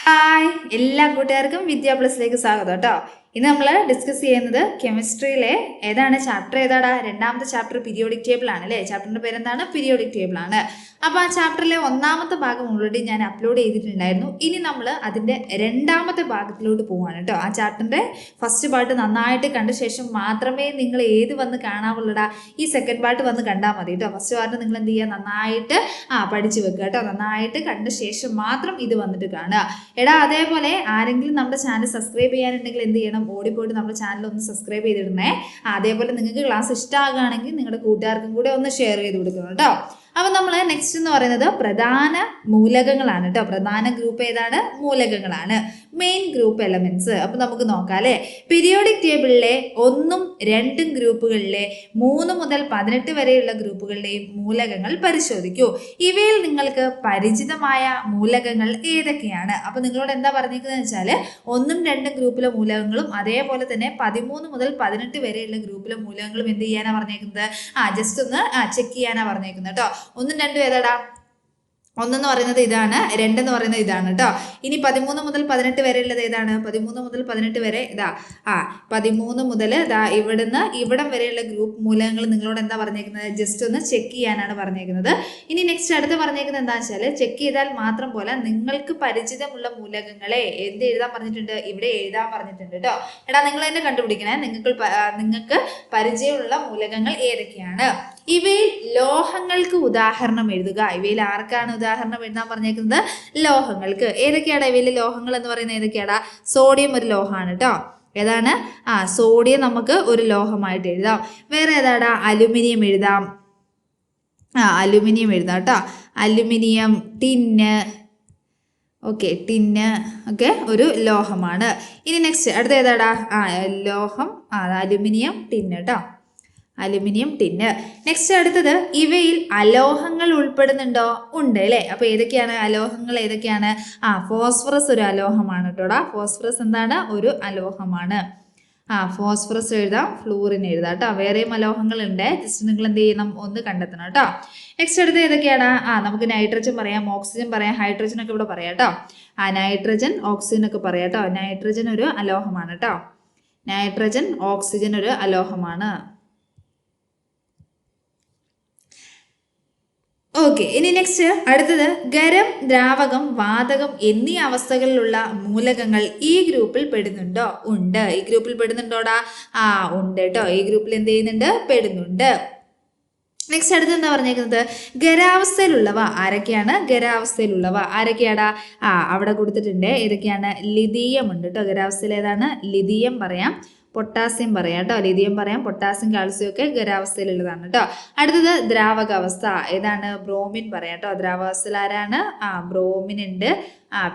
Hi എല്ലാ കൂട്ടുകാർക്കും വിദ്യാ പ്ലസിലേക്ക് സ്വാഗതം കേട്ടോ. ഇന്ന് നമ്മൾ ഡിസ്കസ് ചെയ്യുന്നത് കെമിസ്ട്രിയിലെ ചാപ്റ്റർ ഏതാടാ? രണ്ടാമത്തെ ചാപ്റ്റർ പീരിയോഡിക് ടേബിൾ ആണ് അല്ലേ? ചാപ്റ്ററിന്റെ പേരെന്താണ്? പീരിയോഡിക് ടേബിൾ ആണ്. അപ്പോൾ ആ ചാപ്റ്ററിലെ ഒന്നാമത്തെ ഭാഗം ഓൾറെഡി ഞാൻ അപ്ലോഡ് ചെയ്തിട്ടുണ്ടായിരുന്നു. ഇനി നമ്മൾ അതിന്റെ രണ്ടാമത്തെ ഭാഗത്തിലോട്ട് പോവാണ് കേട്ടോ. ആ ചാപ്റ്ററിന്റെ ഫസ്റ്റ് പാർട്ട് നന്നായിട്ട് കണ്ട ശേഷം മാത്രമേ നിങ്ങൾ ഏത് വന്ന് കാണാവുള്ളൂടാ, ഈ സെക്കൻഡ് പാർട്ട് വന്ന് കണ്ടാൽ മതി കേട്ടോ. ഫസ്റ്റ് പാർട്ട് നിങ്ങൾ എന്ത് ചെയ്യുക, നന്നായിട്ട് പഠിച്ചു വെക്കുക കേട്ടോ. നന്നായിട്ട് കണ്ട ശേഷം മാത്രം ഇത് വന്നിട്ട് കാണുക. എടാ അതേപോലെ ആരെങ്കിലും നമ്മുടെ ചാനൽ സബ്സ്ക്രൈബ് ചെയ്യാനുണ്ടെങ്കിൽ എന്ത് ചെയ്യണം, ഓടിപ്പോയിട്ട് നമ്മുടെ ചാനൽ ഒന്ന് സബ്സ്ക്രൈബ് ചെയ്തിടണേ. അതേപോലെ നിങ്ങൾക്ക് ക്ലാസ് ഇഷ്ടമാകുകയാണെങ്കിൽ നിങ്ങളുടെ കൂട്ടുകാർക്കും കൂടെ ഒന്ന് ഷെയർ ചെയ്ത് കൊടുക്കണം കേട്ടോ. അപ്പൊ നമ്മൾ നെക്സ്റ്റ് എന്ന് പറയുന്നത് പ്രധാന മൂലകങ്ങളാണ് കേട്ടോ. പ്രധാന ഗ്രൂപ്പ് ഏതാണ്? മൂലകങ്ങളാണ്, മെയിൻ ഗ്രൂപ്പ് എലമെന്റ്സ്. അപ്പൊ നമുക്ക് നോക്കാം അല്ലെ. പീരിയോഡിക് ടേബിളിലെ 1ഉം 2ഉം ഗ്രൂപ്പുകളിലെ 3 മുതൽ 18 വരെയുള്ള ഗ്രൂപ്പുകളുടെയും മൂലകങ്ങൾ പരിശോധിക്കൂ. ഇവയിൽ നിങ്ങൾക്ക് പരിചിതമായ മൂലകങ്ങൾ ഏതൊക്കെയാണ്? അപ്പൊ നിങ്ങളോട് എന്താ പറഞ്ഞിരിക്കുന്നത് വെച്ചാൽ 1ഉം 2ഉം ഗ്രൂപ്പിലെ മൂലകങ്ങളും അതേപോലെ തന്നെ 13 മുതൽ 18 വരെയുള്ള ഗ്രൂപ്പിലെ മൂലകങ്ങളും എന്ത് ചെയ്യാനാ പറഞ്ഞേക്കുന്നത്? ജസ്റ്റ് ഒന്ന് ചെക്ക് ചെയ്യാനാ പറഞ്ഞേക്കുന്നത് കേട്ടോ. 1ഉം 2ഉം ഏതാടാ? 1 എന്ന് പറയുന്നത് ഇതാണ്, 2 എന്ന് പറയുന്നത് ഇതാണ് കേട്ടോ. ഇനി 13 മുതൽ 18 വരെ ഉള്ളത് ഏതാണ്? 13 മുതൽ 18 വരെ 13 മുതൽ ഇവിടുന്ന് ഇവിടം വരെയുള്ള ഗ്രൂപ്പ് മൂലകങ്ങൾ നിങ്ങളോട് എന്താ പറഞ്ഞേക്കുന്നത്? ജസ്റ്റ് ഒന്ന് ചെക്ക് ചെയ്യാനാണ് പറഞ്ഞേക്കുന്നത്. ഇനി നെക്സ്റ്റ് അടുത്ത് പറഞ്ഞേക്കുന്നത് എന്താ വെച്ചാൽ, ചെക്ക് ചെയ്താൽ മാത്രം പോലെ നിങ്ങൾക്ക് പരിചിതമുള്ള മൂലകങ്ങളെ എന്ത് എഴുതാൻ പറഞ്ഞിട്ടുണ്ട്? ഇവിടെ എഴുതാൻ പറഞ്ഞിട്ടുണ്ട് കേട്ടോ. എടാ നിങ്ങൾ തന്നെ കണ്ടുപിടിക്കണേ, നിങ്ങൾക്ക് പരിചയമുള്ള മൂലകങ്ങൾ ഏതൊക്കെയാണ്. ഇവയിൽ ലോഹങ്ങൾക്ക് ഉദാഹരണം എഴുതുക. ഇവയിൽ ആർക്കാണ് ഉദാഹരണം എഴുതാൻ പറഞ്ഞേക്കുന്നത്? ലോഹങ്ങൾക്ക്. ഏതൊക്കെയാടാ ഇവയിൽ ലോഹങ്ങൾ എന്ന് പറയുന്നത്? ഏതൊക്കെയാടാ? സോഡിയം ഒരു ലോഹമാണ് കേട്ടോ. ഏതാണ്? സോഡിയം നമുക്ക് ഒരു ലോഹമായിട്ട് എഴുതാം. വേറെ ഏതാടാ? അലുമിനിയം എഴുതാം. അലുമിനിയം എഴുതാം കേട്ടോ. അലുമിനിയം, ടിന്ന്, ഓക്കെ, ടിന്ന് ഒക്കെ ഒരു ലോഹമാണ്. ഇനി നെക്സ്റ്റ് അടുത്ത ഏതാടാ? ലോഹം, അലുമിനിയം, ടിന്ന് കേട്ടോ. Aluminium, tin. നെക്സ്റ്റ് അടുത്തത്, ഇവയിൽ അലോഹങ്ങൾ ഉൾപ്പെടുന്നുണ്ടോ? ഉണ്ട് അല്ലേ. അപ്പൊ ഏതൊക്കെയാണ് അലോഹങ്ങൾ? ഏതൊക്കെയാണ്? ഫോസ്ഫറസ് ഒരു അലോഹമാണ് കേട്ടോടാ. ഫോസ്ഫറസ് എന്താണ്? ഒരു അലോഹമാണ്. ഫോസ്ഫറസ് എഴുതാം, ഫ്ലൂറിൻ എഴുതാം കേട്ടോ. വേറെയും അലോഹങ്ങൾ ഉണ്ട്, ജസ്റ്റ് നിങ്ങൾ എന്ത് ചെയ്യണം, ഒന്ന് കണ്ടെത്തണം കേട്ടോ. നെക്സ്റ്റ് അടുത്ത് ഏതൊക്കെയാണ്? നമുക്ക് നൈട്രജൻ പറയാം, ഓക്സിജൻ പറയാം, ഹൈഡ്രജൻ ഒക്കെ ഇവിടെ പറയാം കേട്ടോ. നൈട്രജൻ, ഓക്സിജൻ ഒക്കെ പറയാം കേട്ടോ. നൈട്രജൻ ഒരു അലോഹമാണ് കേട്ടോ. നൈട്രജൻ, ഓക്സിജൻ ഒരു അലോഹമാണ്. ഓക്കെ, ഇനി നെക്സ്റ്റ് അടുത്തത്, ഖരം, ദ്രാവകം, വാതകം എന്നീ അവസ്ഥകളിലുള്ള മൂലകങ്ങൾ ഈ ഗ്രൂപ്പിൽ പെടുന്നുണ്ടോ? ഉണ്ട്. ഈ ഗ്രൂപ്പിൽ പെടുന്നുണ്ടോടാ? ഉണ്ട് കേട്ടോ. ഈ ഗ്രൂപ്പിൽ എന്ത് ചെയ്യുന്നുണ്ട്? പെടുന്നുണ്ട്. നെക്സ്റ്റ് അടുത്ത് എന്താ പറഞ്ഞേക്കുന്നത്? ഖരാവസ്ഥയിലുള്ളവ ആരൊക്കെയാണ്? ഖരാവസ്ഥയിലുള്ളവ ആരൊക്കെയാടാ? അവിടെ കൊടുത്തിട്ടുണ്ട്. ഏതൊക്കെയാണ്? ലിഥിയം ഉണ്ട് കേട്ടോ. ഖരാവസ്ഥയിൽ ഏതാണ്? ലിഥിയം പറയാം, പൊട്ടാസ്യം പറയാം കേട്ടോ. ലിഥിയം പറയാം, പൊട്ടാസ്യം, കാൽസ്യം ഒക്കെ ഖരാവസ്ഥയിലുള്ളതാണ് കേട്ടോ. അടുത്തത് ദ്രാവകാവസ്ഥ ഏതാണ്? ബ്രോമിൻ പറയാം കേട്ടോ. ദ്രാവകാവസ്ഥയിൽ ആരാണ്? ബ്രോമിൻ ഉണ്ട്.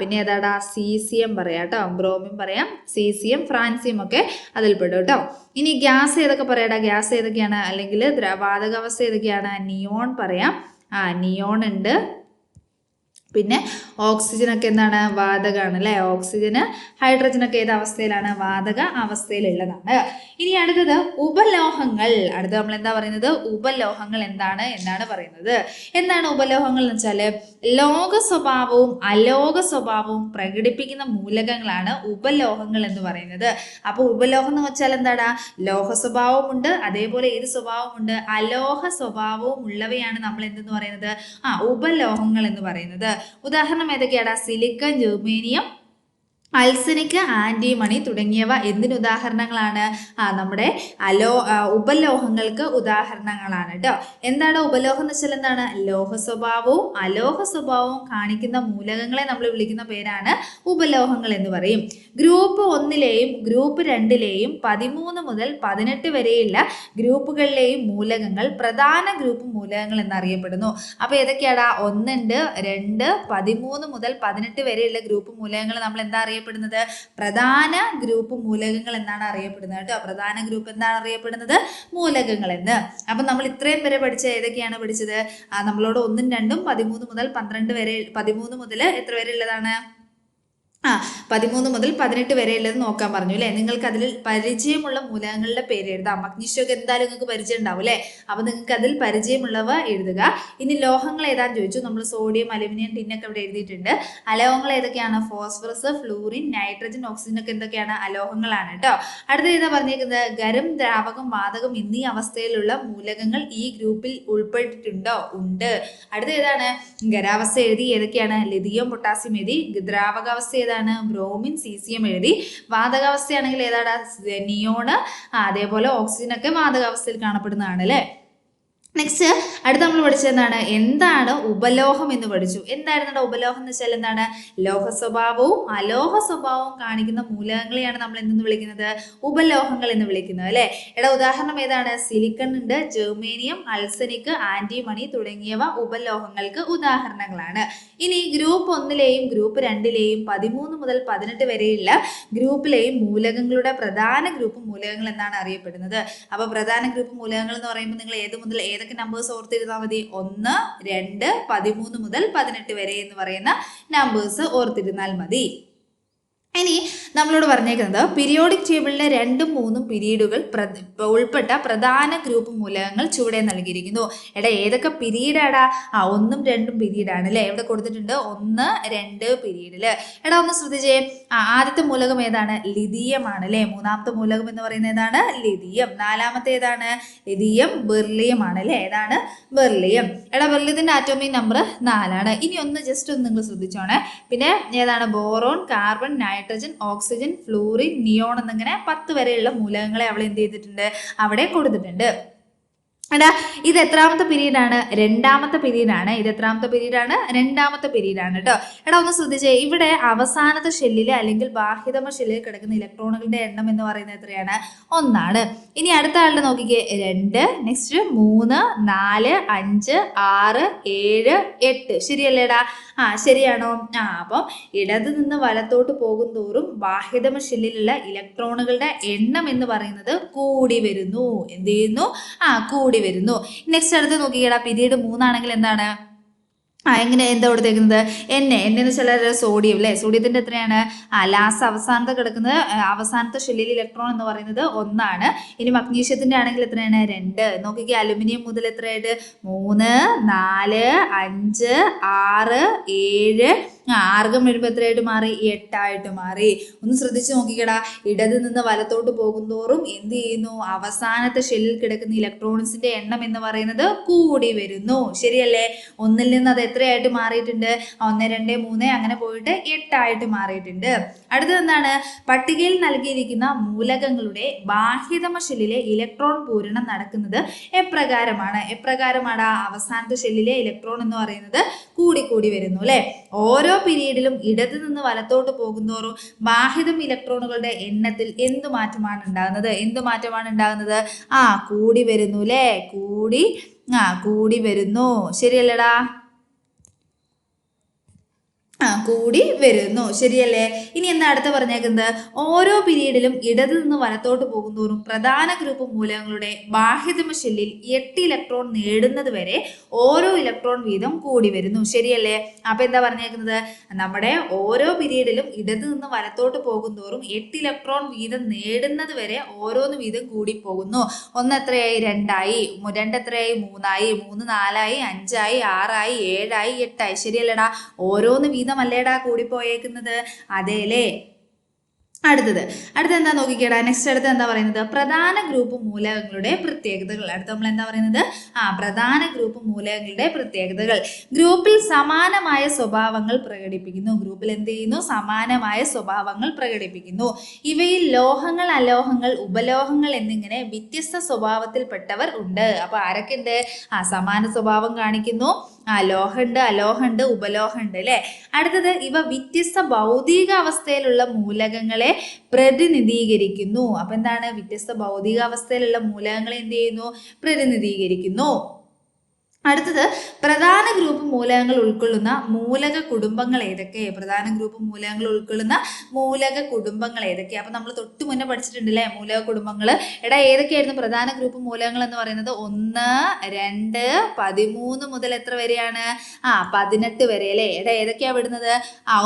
പിന്നെ ഏതാടാ? സീസിയം പറയാം കേട്ടോ. ബ്രോമിൻ പറയാം, സീസിയം, ഫ്രാൻസിയം ഒക്കെ അതിൽപ്പെടും കേട്ടോ. ഇനി ഗ്യാസ് ഏതൊക്കെ പറയാടാ? ഗ്യാസ് ഏതൊക്കെയാണ്? അല്ലെങ്കിൽ വാതകാവസ്ഥ ഏതൊക്കെയാണ്? നിയോൺ പറയാം. നിയോൺ ഉണ്ട്. പിന്നെ ഓക്സിജൻ ഒക്കെ എന്താണ്? വാതകമാണ് അല്ലേ. ഓക്സിജന്, ഹൈഡ്രജൻ ഒക്കെ ഏത് അവസ്ഥയിലാണ്? വാതക അവസ്ഥയിലുള്ളതാണ്. ഇനി അടുത്തത് ഉപലോഹങ്ങൾ. അടുത്ത നമ്മൾ എന്താ പറയുന്നത്? ഉപലോഹങ്ങൾ എന്നാണ് പറയുന്നത്. എന്താണ് ഉപലോഹങ്ങൾ എന്ന് വെച്ചാല് ലോക സ്വഭാവവും അലോക സ്വഭാവവും പ്രകടിപ്പിക്കുന്ന മൂലകങ്ങളാണ് ഉപലോഹങ്ങൾ എന്ന് പറയുന്നത്. അപ്പൊ ഉപലോഹം എന്ന് വെച്ചാൽ എന്താടാ? ലോഹ സ്വഭാവവും ഉണ്ട്, അതേപോലെ ഏത് സ്വഭാവവും ഉണ്ട്? അലോഹ സ്വഭാവവും ഉള്ളവയാണ് നമ്മൾ എന്തെന്ന് പറയുന്നത്? ഉപലോഹങ്ങൾ എന്ന് പറയുന്നത്. ഉദാഹരണം ഏതൊക്കെയാടാ? സിലിക്കൺ, ജെർമേനിയം, അൾസനിക്, ആന്റിമണി തുടങ്ങിയവ എന്തിന് ഉദാഹരണങ്ങളാണ്? നമ്മുടെ ഉപലോഹങ്ങൾക്ക് ഉദാഹരണങ്ങളാണ് കേട്ടോ. എന്താണ് ഉപലോഹം എന്ന് വെച്ചാൽ എന്താണ്? ലോഹ സ്വഭാവവും അലോഹ സ്വഭാവവും കാണിക്കുന്ന മൂലകങ്ങളെ നമ്മൾ വിളിക്കുന്ന പേരാണ് ഉപലോഹങ്ങൾ എന്ന് പറയും. ഗ്രൂപ്പ് 1ലെയും ഗ്രൂപ്പ് 2ലെയും 13 മുതൽ 18 വരെയുള്ള ഗ്രൂപ്പുകളിലെയും മൂലകങ്ങൾ പ്രധാന ഗ്രൂപ്പ് മൂലകങ്ങൾ എന്നറിയപ്പെടുന്നു. അപ്പൊ ഏതൊക്കെയാടാ? 1 ഉണ്ട്, 2, 13 മുതൽ 18 വരെയുള്ള ഗ്രൂപ്പ് മൂലകങ്ങൾ നമ്മൾ എന്താ അറിയപ്പെടുന്നത്? പ്രധാന ഗ്രൂപ്പ് മൂലകങ്ങൾ എന്നാണ് അറിയപ്പെടുന്നത് കേട്ടോ. പ്രധാന ഗ്രൂപ്പ് എന്താണ് അറിയപ്പെടുന്നത്? മൂലകങ്ങൾ എന്ന്. അപ്പൊ നമ്മൾ ഇത്രയും വരെ പഠിച്ച ഏതൊക്കെയാണ് പഠിച്ചത്? നമ്മളോട് 1ഉം 2ഉം 13 മുതൽ 12 വരെ, 13 മുതൽ എത്ര വരെ ഉള്ളതാണ്? 13 മുതൽ 18 വരെയുള്ളത് നോക്കാൻ പറഞ്ഞു അല്ലേ. നിങ്ങൾക്ക് അതിൽ പരിചയമുള്ള മൂലകങ്ങളുടെ പേര് എഴുതാം. മഗ്നീഷ്യമൊക്കെ എന്തായാലും നിങ്ങൾക്ക് പരിചയം ഉണ്ടാവും അല്ലേ. അപ്പോൾ നിങ്ങൾക്ക് അതിൽ പരിചയമുള്ളവ എഴുതുക. ഇനി ലോഹങ്ങൾ ഏതാന്ന് ചോദിച്ചു. നമ്മൾ സോഡിയം, അലുമിനിയം, ടിന്നൊക്കെ ഇവിടെ എഴുതിയിട്ടുണ്ട്. അലോഹങ്ങൾ ഏതൊക്കെയാണ്? ഫോസ്ഫറസ്, ഫ്ലൂറിൻ, നൈട്രജൻ, ഓക്സിജൻ ഒക്കെ എന്തൊക്കെയാണ്? അലോഹങ്ങളാണ് കേട്ടോ. അടുത്ത ഏതാ പറഞ്ഞേക്കുന്നത്? ഖരം, ദ്രാവകം, വാതകം എന്നീ അവസ്ഥയിലുള്ള മൂലകങ്ങൾ ഈ ഗ്രൂപ്പിൽ ഉൾപ്പെട്ടിട്ടുണ്ടോ? ഉണ്ട്. അടുത്ത ഏതാണ്? ഖരാവസ്ഥ എഴുതി. ഏതൊക്കെയാണ്? ലിഥിയം, പൊട്ടാസ്യം എഴുതി. ദ്രാവകാവസ്ഥ ഏതാണ്? ബ്രോമിൻ, സീസിയം എഴുതി. വാതകാവസ്ഥയാണെങ്കിൽ ഏതാണ്? നിയോണ്. അതേപോലെ ഓക്സിജൻ ഒക്കെ വാതകാവസ്ഥയിൽ കാണപ്പെടുന്നതാണ് അല്ലേ. നെക്സ്റ്റ് അടുത്ത നമ്മൾ പഠിച്ചത് എന്താണ് ഉപലോഹം എന്ന് പഠിച്ചു. എന്തായിരുന്നു ഉപലോഹം എന്ന് വെച്ചാൽ എന്താണ്? ലോഹ സ്വഭാവവും അലോഹ സ്വഭാവവും കാണിക്കുന്ന മൂലകങ്ങളെയാണ് നമ്മൾ എന്തെന്ന് വിളിക്കുന്നത്? ഉപലോഹങ്ങൾ എന്ന് വിളിക്കുന്നത് അല്ലെ. ഉദാഹരണം ഏതാണ്? സിലിക്കൺ ഉണ്ട്, ജെർമേനിയം, അൾസനിക്, ആന്റിമണി തുടങ്ങിയവ ഉപലോഹങ്ങൾക്ക് ഉദാഹരണങ്ങളാണ്. ഇനി ഗ്രൂപ്പ് 1ലെയും ഗ്രൂപ്പ് 2ലെയും 13 മുതൽ 18 വരെയുള്ള ഗ്രൂപ്പിലെയും മൂലകങ്ങളുടെ പ്രധാന ഗ്രൂപ്പ് മൂലകങ്ങൾ എന്നാണ് അറിയപ്പെടുന്നത്. അപ്പൊ പ്രധാന ഗ്രൂപ്പ് മൂലകങ്ങൾ എന്ന് പറയുമ്പോൾ നിങ്ങൾ ഏത് മുതൽ ഏതൊക്കെ നമ്പേഴ്സ് ഓർത്തിരുന്നാൽ മതി? 1, 2, 13 മുതൽ 18 വരെ എന്ന് പറയുന്ന നമ്പേഴ്സ് ഓർത്തിരുന്നാൽ മതി. ഇനി നമ്മളോട് പറഞ്ഞേക്കുന്നത് പീരിയോഡിക് ടേബിളിലെ 2ഉം 3ഉം പീരീഡുകൾ ഉൾപ്പെട്ട പ്രധാന ഗ്രൂപ്പ് മൂലകങ്ങൾ ചുവടെ നൽകിയിരിക്കുന്നു. ഏതൊക്കെ പീരീഡാടാ? 1ഉം 2ഉം പീരീഡാണ് അല്ലേ. ഇവിടെ കൊടുത്തിട്ടുണ്ട് 1, 2 പീരീഡില്. ഒന്ന് ശ്രദ്ധിച്ചേ. ആദ്യത്തെ മൂലകം ഏതാണ്? ലിഥിയം ആണ് അല്ലേ. മൂന്നാമത്തെ മൂലകം എന്ന് പറയുന്നത് ഏതാണ്? ലിഥിയം. നാലാമത്തെ ഏതാണ്? ലിഥിയം ബെർലിയം ആണ് അല്ലേ. ഏതാണ്? ബെർലിയം. ബെർലിയത്തിന്റെ ആറ്റോമിക് നമ്പർ 4 ഇനി ജസ്റ്റ് ഒന്ന് നിങ്ങൾ ശ്രദ്ധിച്ചോണേ. പിന്നെ ഏതാണ്? Boron, carbon, nitrogen, oxygen, fluorine, neon എന്നിങ്ങനെ 10 വരെയുള്ള മൂലകങ്ങളെ അവൾ എന്ത് ചെയ്തിട്ടുണ്ട്? അവിടെ കൊടുത്തിട്ടുണ്ട്. ഇത് എത്രാമത്തെ പീരീഡാണ്? രണ്ടാമത്തെ പീരീഡാണ്. ഇത് എത്രാമത്തെ പീരീഡാണ്? രണ്ടാമത്തെ പീരീഡാണ് കേട്ടോ. ഒന്ന് ശ്രദ്ധിച്ചേ. ഇവിടെ അവസാനത്തെ ഷെല്ലില് അല്ലെങ്കിൽ ബാഹ്യതമ ഷെല്ലിൽ കിടക്കുന്ന ഇലക്ട്രോണുകളുടെ എണ്ണം എന്ന് പറയുന്നത് എത്രയാണ്? 1. ഇനി അടുത്ത ആളുടെ നോക്കിക്കേ. 2, നെക്സ്റ്റ് 3, 4, 5, 6, 7, 8. ശരിയല്ലേടാ? ശരിയാണോ? അപ്പം ഇടത് നിന്ന് വലത്തോട്ട് പോകും തോറും ബാഹ്യതമ ഷെല്ലിലുള്ള ഇലക്ട്രോണുകളുടെ എണ്ണം എന്ന് പറയുന്നത് കൂടി വരുന്നു. എന്ത് ചെയ്യുന്നു? കൂടി വരുന്നു. നെക്സ്റ്റ് അടുത്ത് നോക്കിക്കേടാ. പീരീഡ് 3 ആണെങ്കിൽ എന്താണ്? എങ്ങനെ എന്താ കൊടുത്തേക്കുന്നത്? എന്ന് വെച്ചാൽ സോഡിയം അല്ലേ. സോഡിയത്തിന്റെ എത്രയാണ്? ലാസ്റ്റ് അവസാനത്തെ കിടക്കുന്നത് അവസാനത്തെ ഷെല്ലിൽ ഇലക്ട്രോൺ എന്ന് പറയുന്നത് 1. ഇനി മഗ്നീഷ്യത്തിന്റെ ആണെങ്കിൽ എത്രയാണ്? 2. നോക്കിക്കേ. അലുമിനിയം മുതൽ എത്രയായിട്ട്? 3, 4, 5, 6, 7. ആർഗം വരുമ്പോൾ എത്രയായിട്ട് മാറി? 8 ആയിട്ട് മാറി. ഒന്ന് ശ്രദ്ധിച്ച് നോക്കിക്കടാ. ഇടത് നിന്ന് വലത്തോട്ട് പോകും തോറും എന്ത് ചെയ്യുന്നു? അവസാനത്തെ ഷെല്ലിൽ കിടക്കുന്ന ഇലക്ട്രോൺസിന്റെ എണ്ണം എന്ന് പറയുന്നത് കൂടി വരുന്നു. ശരിയല്ലേ? 1ൽ നിന്ന് അത് എത്രയായിട്ട് മാറിയിട്ടുണ്ട്? 1, 2, 3 അങ്ങനെ പോയിട്ട് 8 ആയിട്ട് മാറിയിട്ടുണ്ട്. അടുത്തത് എന്താണ്? പട്ടികയിൽ നൽകിയിരിക്കുന്ന മൂലകങ്ങളുടെ ബാഹ്യതമ ഷെല്ലിലെ ഇലക്ട്രോൺ പൂരണം നടക്കുന്നത് എപ്രകാരമാണ്? അവസാനത്തെ ഷെല്ലിലെ ഇലക്ട്രോൺ എന്ന് പറയുന്നത് കൂടി വരുന്നു അല്ലെ. ഓരോ പീരീഡിലും ഇടത് നിന്ന് വലത്തോട്ട് പോകുന്തോറും ബാഹ്യതം ഇലക്ട്രോണുകളുടെ എണ്ണത്തിൽ എന്ത് മാറ്റമാണ് ഉണ്ടാകുന്നത്? കൂടി വരുന്നു അല്ലേ. കൂടി വരുന്നു. ശരിയല്ലടാ? കൂടി വരുന്നു. ശരിയല്ലേ? ഇനി എന്താ അടുത്ത പറഞ്ഞേക്കുന്നത്? ഓരോ പീരീഡിലും ഇടത് നിന്ന് വലത്തോട്ട് പോകുന്തോറും പ്രധാന ഗ്രൂപ്പ് മൂലകങ്ങളുടെ ബാഹ്യതമ ഷെല്ലിൽ 8 ഇലക്ട്രോൺ നേടുന്നത് വരെ ഓരോ ഇലക്ട്രോൺ വീതം കൂടി വരുന്നു. ശരിയല്ലേ? അപ്പൊ എന്താ പറഞ്ഞേക്കുന്നത്? നമ്മുടെ ഓരോ പീരീഡിലും ഇടത് നിന്ന് വലത്തോട്ട് പോകുന്തോറും 8 ഇലക്ട്രോൺ വീതം നേടുന്നത് വരെ ഓരോന്ന് വീതം കൂടി പോകുന്നു. 1 എത്രയായി? 2 ആയി. 2 എത്രയായി? 3 ആയി. 3 4 ആയി. 5 ആയി. 6 ആയി. 7 ആയി. 8 ആയി. ശരിയല്ലടാ? ഓരോന്ന് വീതം അല്ലേടാ കൂടി പോയേക്കുന്നത്? അതേലേ. അടുത്തത് എന്താ നോക്കിക്കേടാ. നെക്സ്റ്റ് അടുത്ത് എന്താ പറയുന്നത്? പ്രധാന ഗ്രൂപ്പ് മൂലകങ്ങളുടെ പ്രത്യേകതകൾ. അടുത്ത നമ്മൾ എന്താ പറയുന്നത്? പ്രധാന ഗ്രൂപ്പ് മൂലകങ്ങളുടെ പ്രത്യേകതകൾ. ഗ്രൂപ്പിൽ സമാനമായ സ്വഭാവങ്ങൾ പ്രകടിപ്പിക്കുന്നു. ഗ്രൂപ്പിൽ എന്ത് ചെയ്യുന്നു? സമാനമായ സ്വഭാവങ്ങൾ പ്രകടിപ്പിക്കുന്നു. ഇവയിൽ ലോഹങ്ങൾ, അലോഹങ്ങൾ, ഉപലോഹങ്ങൾ എന്നിങ്ങനെ വ്യത്യസ്ത സ്വഭാവത്തിൽപ്പെട്ടവർ ഉണ്ട്. അപ്പൊ ആരൊക്കെ ഉണ്ട്? സമാന സ്വഭാവം കാണിക്കുന്നു. ലോഹമുണ്ട്, അലോഹമുണ്ട്, ഉപലോഹമുണ്ട് അല്ലെ. അടുത്തത് ഇവ വ്യത്യസ്ത ഭൗതിക അവസ്ഥയിലുള്ള മൂലകങ്ങളെ പ്രതിനിധീകരിക്കുന്നു. അപ്പൊ എന്താണ്? വ്യത്യസ്ത ഭൗതിക അവസ്ഥയിലുള്ള മൂലകങ്ങളെ എന്ത് ചെയ്യുന്നു? പ്രതിനിധീകരിക്കുന്നു. അടുത്തത് പ്രധാന ഗ്രൂപ്പ് മൂലകങ്ങൾ ഉൾക്കൊള്ളുന്ന മൂലക കുടുംബങ്ങൾ ഏതൊക്കെ? പ്രധാന ഗ്രൂപ്പ് മൂലകങ്ങൾ ഉൾക്കൊള്ളുന്ന മൂലക കുടുംബങ്ങൾ ഏതൊക്കെ? അപ്പൊ നമ്മൾ തൊട്ട് മുന്നേ പഠിച്ചിട്ടുണ്ടല്ലേ മൂലക കുടുംബങ്ങൾ. ഏതൊക്കെയായിരുന്നു പ്രധാന ഗ്രൂപ്പ് മൂലകങ്ങൾ എന്ന് പറയുന്നത്? 1, 2, 13 മുതൽ എത്ര വരെയാണ്? 18 വരെ അല്ലേ. ഏതൊക്കെയാ വിടുന്നത്?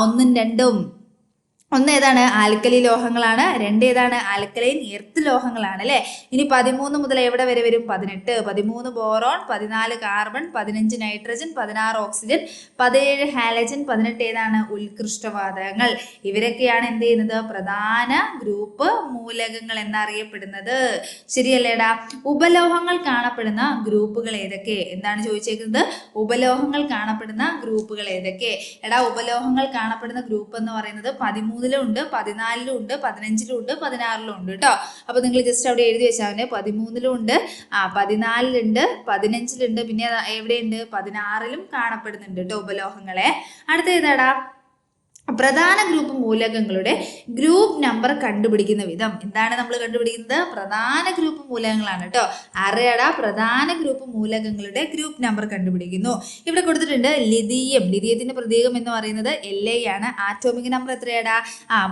1ഉം 2ഉം ഒന്ന് ഏതാണ്? ആൽക്കലി ലോഹങ്ങളാണ്. രണ്ട് ഏതാണ്? ആൽക്കലൈൻ എർത്ത് ലോഹങ്ങളാണ് അല്ലെ. ഇനി 13 മുതൽ എവിടെ വരെ വരും? 18. 13 boron, 14 carbon, 15 nitrogen, 16 oxygen, 17 halogen, 18 ഏതാണ്? ഉത്കൃഷ്ടവാതകങ്ങൾ. ഇവരൊക്കെയാണ് എന്ത് ചെയ്യുന്നത്? പ്രധാന ഗ്രൂപ്പ് മൂലകങ്ങൾ എന്നറിയപ്പെടുന്നത്. ശരിയല്ലേടാ? ഉപലോഹങ്ങൾ കാണപ്പെടുന്ന ഗ്രൂപ്പുകൾ ഏതൊക്കെ? എന്താണ് ചോദിച്ചേക്കുന്നത്? ഉപലോഹങ്ങൾ കാണപ്പെടുന്ന ഗ്രൂപ്പുകൾ ഏതൊക്കെ? എടാ, ഉപലോഹങ്ങൾ കാണപ്പെടുന്ന ഗ്രൂപ്പ് എന്ന് പറയുന്നത് 13 ഉണ്ട്, 14 ഉണ്ട്, 15 ഉണ്ട്, 16 ഉണ്ട് കേട്ടോ. അപ്പൊ നിങ്ങൾ ജസ്റ്റ് അവിടെ എഴുതി വെച്ചാൽ 13 ഉണ്ട്, 14 ഉണ്ട്, 15 ഉണ്ട്, പിന്നെ എവിടെയുണ്ട്? 16 കാണപ്പെടുന്നുണ്ട് കേട്ടോ ഉപലോഹങ്ങളെ. അടുത്ത ഏതാടാ? പ്രധാന ഗ്രൂപ്പ് മൂലകങ്ങളുടെ ഗ്രൂപ്പ് നമ്പർ കണ്ടുപിടിക്കുന്ന വിധം. എന്താണ് നമ്മൾ കണ്ടുപിടിക്കുന്നത്? പ്രധാന ഗ്രൂപ്പ് മൂലകങ്ങളാണ് കേട്ടോ. അറിയടാ, പ്രധാന ഗ്രൂപ്പ് മൂലകങ്ങളുടെ ഗ്രൂപ്പ് നമ്പർ കണ്ടുപിടിക്കുന്നു. ഇവിടെ കൊടുത്തിട്ടുണ്ട് ലിഥിയം. ലിഥിയത്തിന്റെ പ്രതീകം എന്ന് പറയുന്നത് La ആണ്. Atomic number എത്രയാടാ?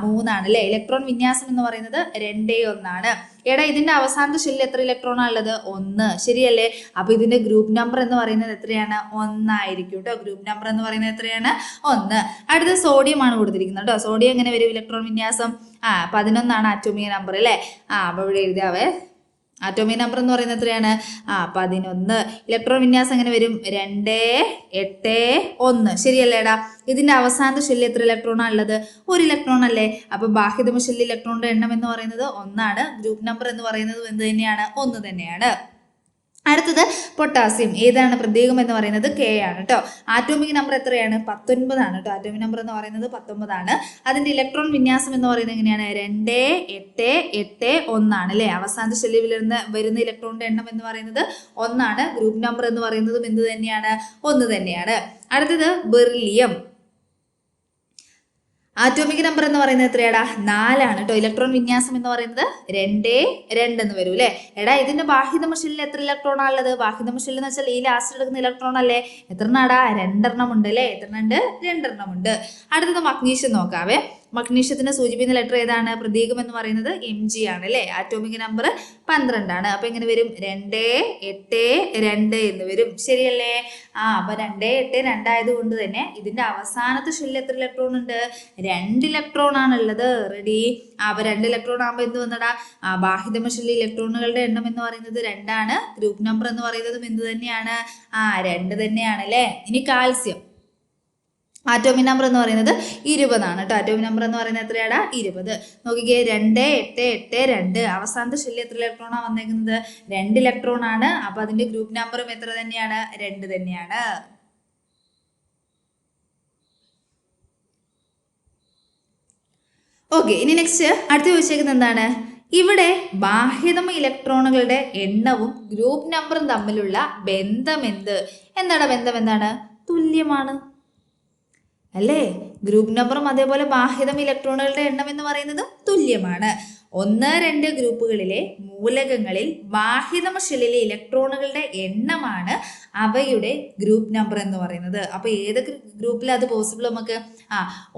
3 ആണ് അല്ലെ. ഇലക്ട്രോൺ വിന്യാസം എന്ന് പറയുന്നത് 2 എടാ, ഇതിന്റെ അവസാനത്തെ ഷെല്ലിൽ എത്ര ഇലക്ട്രോൺ ഉള്ളത്? 1. ശരിയല്ലേ? അപ്പൊ ഇതിന്റെ ഗ്രൂപ്പ് നമ്പർ എന്ന് പറയുന്നത് എത്രയാണ്? 1 ആയിരിക്കും കേട്ടോ. ഗ്രൂപ്പ് നമ്പർ എന്ന് പറയുന്നത് എത്രയാണ്? 1. അടുത്ത സോഡിയം ആണ് കൊടുത്തിരിക്കുന്നത് കേട്ടോ. സോഡിയം എങ്ങനെ വരും ഇലക്ട്രോൺ വിന്യാസം? 11 ആറ്റോമിക് നമ്പർ അല്ലേ. അപ്പൊ ഇവിടെ എഴുതാവേ. ആറ്റോമിക് നമ്പർ എന്ന് പറയുന്നത് എത്രയാണ്? 11. ഇലക്ട്രോൺ വിന്യാസം എങ്ങനെ വരും? 2, 8, 1. ശരിയല്ലേടാ? ഇതിന്റെ അവസാനത്തെ ഷെല്ലിൽ എത്ര ഇലക്ട്രോണാണ് ഉള്ളത്? 1 ഇലക്ട്രോൺ അല്ലേ. അപ്പൊ ബാഹ്യതമ ഷെല്ലിൽ ഇലക്ട്രോണിന്റെ എണ്ണം എന്ന് പറയുന്നത് 1. ഗ്രൂപ്പ് നമ്പർ എന്ന് പറയുന്നത് എന്ത് തന്നെയാണ്? 1 തന്നെയാണ്. അടുത്തത് പൊട്ടാസ്യം. ഏതാണ് പ്രതീകം എന്ന് പറയുന്നത്? K ആണ് കേട്ടോ. ആറ്റോമിക് നമ്പർ എത്രയാണ്? 19 ആണ് കേട്ടോ. ആറ്റോമിക് നമ്പർ എന്ന് പറയുന്നത് 19 ആണ്. അതിന്റെ ഇലക്ട്രോൺ വിന്യാസം എന്ന് പറയുന്നത് എങ്ങനെയാണ്? 2, 8, 8, 1 ആണ് അല്ലെ. അവസാനത്തെ ഷെല്ലിൽ വരുന്ന ഇലക്ട്രോണിന്റെ എണ്ണം എന്ന് പറയുന്നത് 1 ആണ്. ഗ്രൂപ്പ് നമ്പർ എന്ന് പറയുന്നതും എന്ത് തന്നെയാണ്? 1 തന്നെയാണ്. അടുത്തത് ബെറിലിയം. ആറ്റോമിക് നമ്പർ എന്ന് പറയുന്നത് എത്രയാടാ? 4 ആണ് കേട്ടോ. ഇലക്ട്രോൺ വിന്യാസം എന്ന് പറയുന്നത് 2, 2 എന്ന് വരും അല്ലെ. എടാ, ഇതിന്റെ ബാഹ്യതമ ഷെല്ലിൽ എത്ര ഇലക്ട്രോൺ ആണുള്ളത്? ബാഹ്യതമ ഷെല്ല് എന്ന് വെച്ചാൽ ഈ ലാസ്റ്റ് എടുക്കുന്ന ഇലക്ട്രോൺ അല്ലേ. എത്രണ്ണാടാ? 2 ഉണ്ട് അല്ലെ. എത്ര ഉണ്ട്? 2 ഉണ്ട്. അടുത്തത് മഗ്നീഷ്യം നോക്കാവേ. മഗ്നീഷ്യത്തിന് സൂചിപ്പിക്കുന്ന ലെറ്റർ ഏതാണ്? പ്രതീകം എന്ന് പറയുന്നത് Mg ആണ് അല്ലെ. ആറ്റോമിക് നമ്പർ 12 ആണ്. അപ്പൊ എങ്ങനെ വരും? 2, 8, 2 എന്ന് വരും. ശരിയല്ലേ? അപ്പൊ 2, 8, 2 ആയതുകൊണ്ട് തന്നെ ഇതിന്റെ അവസാനത്തെ ഷെല്ലിൽ എത്ര ഇലക്ട്രോൺ ഉണ്ട്? 2 ഇലക്ട്രോൺ ആണുള്ളത്. റെഡി? അപ്പൊ 2 ഇലക്ട്രോൺ ആകുമ്പോൾ എന്ത് വന്നടാ? ബാഹ്യതമ ഷെല്ലിൽ ഇലക്ട്രോണുകളുടെ എണ്ണം എന്ന് പറയുന്നത് 2 ആണ്. ഗ്രൂപ്പ് നമ്പർ എന്ന് പറയുന്നതും എന്ത് തന്നെയാണ്? 2 തന്നെയാണ് അല്ലെ. ഇനി കാൽസ്യം. ആറ്റോമിക് നമ്പർ എന്ന് പറയുന്നത് 20 ആണ് കേട്ടോ. ആറ്റോമിക് നമ്പർ എന്ന് പറയുന്നത് എത്രയാടാ? 20. നോക്കിക്കേ, 2, 8, 8, 2. അവസാനത്തെ ഷെല്ലിൽ എത്ര ഇലക്ട്രോണാണ് വന്നേക്കുന്നത്? 2 ഇലക്ട്രോൺ ആണ്. അപ്പൊ അതിന്റെ ഗ്രൂപ്പ് നമ്പറും എത്ര തന്നെയാണ്? 2 തന്നെയാണ്. ഓക്കെ, ഇനി നെക്സ്റ്റ് അടുത്ത് ചോദിച്ചേക്കുന്നത് എന്താണ്? ഇവിടെ ബാഹ്യതമ ഇലക്ട്രോണുകളുടെ എണ്ണവും ഗ്രൂപ്പ് നമ്പറും തമ്മിലുള്ള ബന്ധം എന്ത്? എന്താണ് ബന്ധം? എന്താണ്? തുല്യമാണ് അല്ലേ. ഗ്രൂപ്പ് നമ്പറും അതേപോലെ ബാഹ്യതമ ഇലക്ട്രോണുകളുടെ എണ്ണം എന്ന് പറയുന്നത് തുല്യമാണ്. 1, 2 ഗ്രൂപ്പുകളിലെ മൂലകങ്ങളിൽ ബാഹ്യതമ ഷെല്ലിലെ ഇലക്ട്രോണുകളുടെ എണ്ണമാണ് അവയുടെ ഗ്രൂപ്പ് നമ്പർ എന്ന് പറയുന്നത്. അപ്പൊ ഏത് ഗ്രൂപ്പിൽ അത് പോസിബിൾ നമുക്ക്?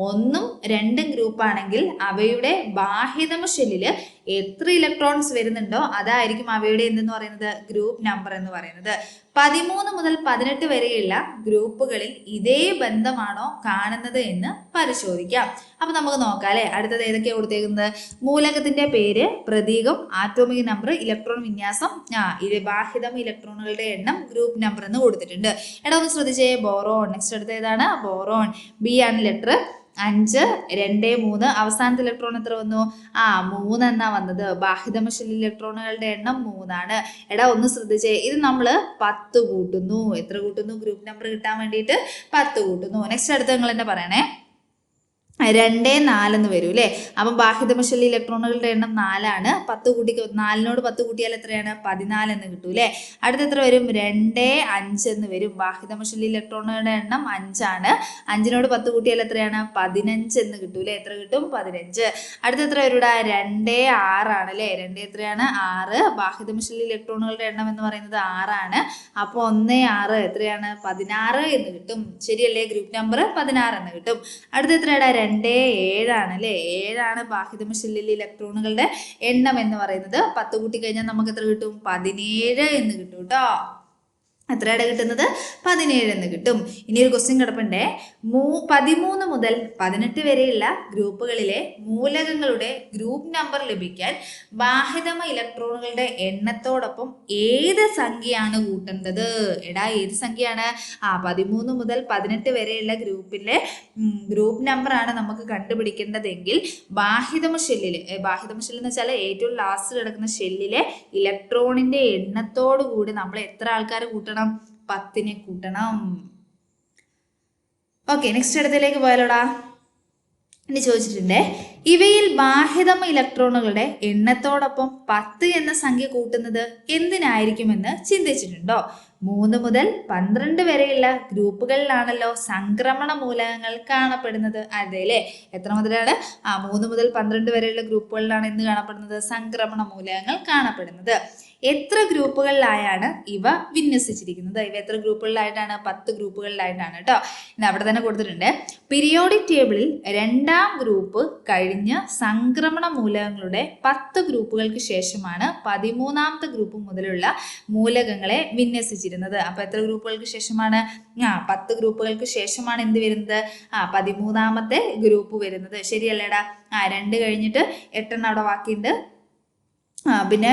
1ഉം 2ഉം ഗ്രൂപ്പ് ആണെങ്കിൽ അവയുടെ ബാഹ്യതമ ഷെല്ലില് എത്ര ഇലക്ട്രോൺസ് വരുന്നുണ്ടോ അതായിരിക്കും അവയുടെ എന്തെന്ന് പറയുന്നത്? ഗ്രൂപ്പ് നമ്പർ എന്ന് പറയുന്നത്. 13 മുതൽ 18 വരെയുള്ള ഗ്രൂപ്പുകളിൽ ഇതേ ബന്ധമാണോ കാണുന്നത് എന്ന് പരിശോധിക്കാം. അപ്പൊ നമുക്ക് നോക്കാം അല്ലെ. അടുത്തത് ഏതൊക്കെയാണ് കൊടുത്തേക്കുന്നത്? മൂലകത്തിന്റെ പേര്, പ്രതീകം, ആറ്റോമിക് നമ്പർ, ഇലക്ട്രോൺ വിന്യാസം, ബാഹ്യതമ ഇലക്ട്രോണുകളുടെ എണ്ണം, ഗ്രൂപ്പ് നമ്പർ എന്ന് കൊടുത്തിട്ടുണ്ട്. എടാ, ഒന്ന് ശ്രദ്ധിച്ചേ. ബോറോൺ. നെക്സ്റ്റ് അടുത്ത ഏതാണ്? ബോറോൺ. B ആണ് ലെറ്റർ. 5, 2, 3. അവസാനത്തെ ഇലക്ട്രോൺ എത്ര വന്നു? 3 എന്നാ വന്നത്. ബാഹ്യതമ ഷെല്ലിൽ ഇലക്ട്രോണുകളുടെ എണ്ണം 3 ആണ്. എടാ, ഒന്ന് ശ്രദ്ധിച്ചേ. ഇത് നമ്മൾ 10 കൂട്ടുന്നു. എത്ര കൂട്ടുന്നു? ഗ്രൂപ്പ് നമ്പർ കിട്ടാൻ വേണ്ടിയിട്ട് 10 കൂട്ടുന്നു. നെക്സ്റ്റ് അടുത്ത് നിങ്ങൾ തന്നെ പറയണേ. 2, 4 എന്ന് വരും അല്ലേ. അപ്പം ബാഹ്യതമ ഷെല്ലിൽ ഇലക്ട്രോണുകളുടെ എണ്ണം 4 ആണ്. 4നോട് 10 കൂട്ടിയാൽ എത്രയാണ്? 14 എന്ന് കിട്ടും അല്ലേ. അടുത്ത എത്ര വരും? 2, 5 എന്ന് വരും. ബാഹ്യതമ ഷെല്ലിൽ ഇലക്ട്രോണുകളുടെ എണ്ണം 5 ആണ്. 5നോട് 10 കൂട്ടിയാൽ എത്രയാണ്? 15 എന്ന് കിട്ടും അല്ലേ. എത്ര കിട്ടും? 15. അടുത്ത എത്ര വരും? 2, 6 ആണ് അല്ലേ. 2 എത്രയാണ്? 6. ബാഹ്യതമ ഷെല്ലിൽ ഇലക്ട്രോണുകളുടെ എണ്ണം എന്ന് പറയുന്നത് 6 ആണ്. അപ്പോൾ 1, 6 എത്രയാണ്? 16 എന്ന് കിട്ടും. ശരിയല്ലേ. ഗ്രൂപ്പ് നമ്പർ 16 എന്ന് കിട്ടും. അടുത്ത എത്രയാണ്? 2, 7 ആണ് അല്ലേ. 7 ആണ് ബാഹ്യതമ ഷെല്ലിൽ ഇലക്ട്രോണുകളുടെ എണ്ണം എന്ന് പറയുന്നത്. 10 കൂട്ടി കഴിഞ്ഞാൽ നമുക്ക് എത്ര കിട്ടും? 17 എന്ന് കിട്ടും കേട്ടോ. എത്രയുടെ കിട്ടുന്നത്? 17 എന്ന് കിട്ടും. ഇനി ഒരു ക്വസ്റ്റ്യൻ കിടപ്പുണ്ടേ. 13 മുതൽ 18 വരെയുള്ള ഗ്രൂപ്പുകളിലെ മൂലകങ്ങളുടെ ഗ്രൂപ്പ് നമ്പർ ലഭിക്കാൻ ബാഹ്യതമ ഇലക്ട്രോണുകളുടെ എണ്ണത്തോടൊപ്പം ഏത് സംഖ്യയാണ് കൂട്ടേണ്ടത്? എടാ, ഏത് സംഖ്യയാണ്? 13 മുതൽ 18 വരെയുള്ള ഗ്രൂപ്പിലെ ഗ്രൂപ്പ് നമ്പറാണ് നമുക്ക് കണ്ടുപിടിക്കേണ്ടതെങ്കിൽ ബാഹ്യതമ ഷെല്ലിൽ എന്ന് വെച്ചാൽ ഏറ്റവും ലാസ്റ്റ് കിടക്കുന്ന ഷെല്ലിലെ ഇലക്ട്രോണിന്റെ എണ്ണത്തോടു കൂടി നമ്മൾ എത്ര ആൾക്കാർ കൂട്ടണം? 10 കൂട്ടണം. ഓക്കെ, നെക്സ്റ്റ് അടുത്തിലേക്ക് പോയാലോടാ. ഇനി ചോദിച്ചിട്ടുണ്ട്, ഇവയിൽ ബാഹ്യതമ ഇലക്ട്രോണുകളുടെ എണ്ണത്തോടൊപ്പം 10 എന്ന സംഖ്യ കൂട്ടുന്നത് എന്തിനായിരിക്കുമെന്ന് ചിന്തിച്ചിട്ടുണ്ടോ? 3 മുതൽ 12 വരെയുള്ള ഗ്രൂപ്പുകളിലാണല്ലോ സംക്രമണ മൂലകങ്ങൾ കാണപ്പെടുന്നത്. അതെ അല്ലേ? എത്ര മുതലാണ്? 3 മുതൽ 12 വരെയുള്ള ഗ്രൂപ്പുകളിലാണ് എന്ത് കാണപ്പെടുന്നത്? സംക്രമണ മൂലകങ്ങൾ കാണപ്പെടുന്നത്. എത്ര ഗ്രൂപ്പുകളിലായാണ് ഇവ വിന്യസിച്ചിരിക്കുന്നത്? ഇവ എത്ര ഗ്രൂപ്പുകളിലായിട്ടാണ്? 10 ഗ്രൂപ്പുകളിലായിട്ടാണ് കേട്ടോ. ഇത് അവിടെ തന്നെ കൊടുത്തിട്ടുണ്ട്. പീരിയോഡിക് ടേബിളിൽ 2ാം ഗ്രൂപ്പ് കഴിഞ്ഞ് സംക്രമണ മൂലകങ്ങളുടെ 10 ഗ്രൂപ്പുകൾക്ക് ശേഷമാണ് 13ാമത്തെ ഗ്രൂപ്പ് മുതലുള്ള മൂലകങ്ങളെ വിന്യസിച്ചിരുന്നത്. അപ്പൊ എത്ര ഗ്രൂപ്പുകൾക്ക് ശേഷമാണ്? 10 ഗ്രൂപ്പുകൾക്ക് ശേഷമാണ് എന്ത് വരുന്നത്? 13ാമത്തെ ഗ്രൂപ്പ് വരുന്നത്. ശരിയല്ലേടാ? 2 കഴിഞ്ഞിട്ട് 8 അവിടെ ബാക്കിയുണ്ട്. പിന്നെ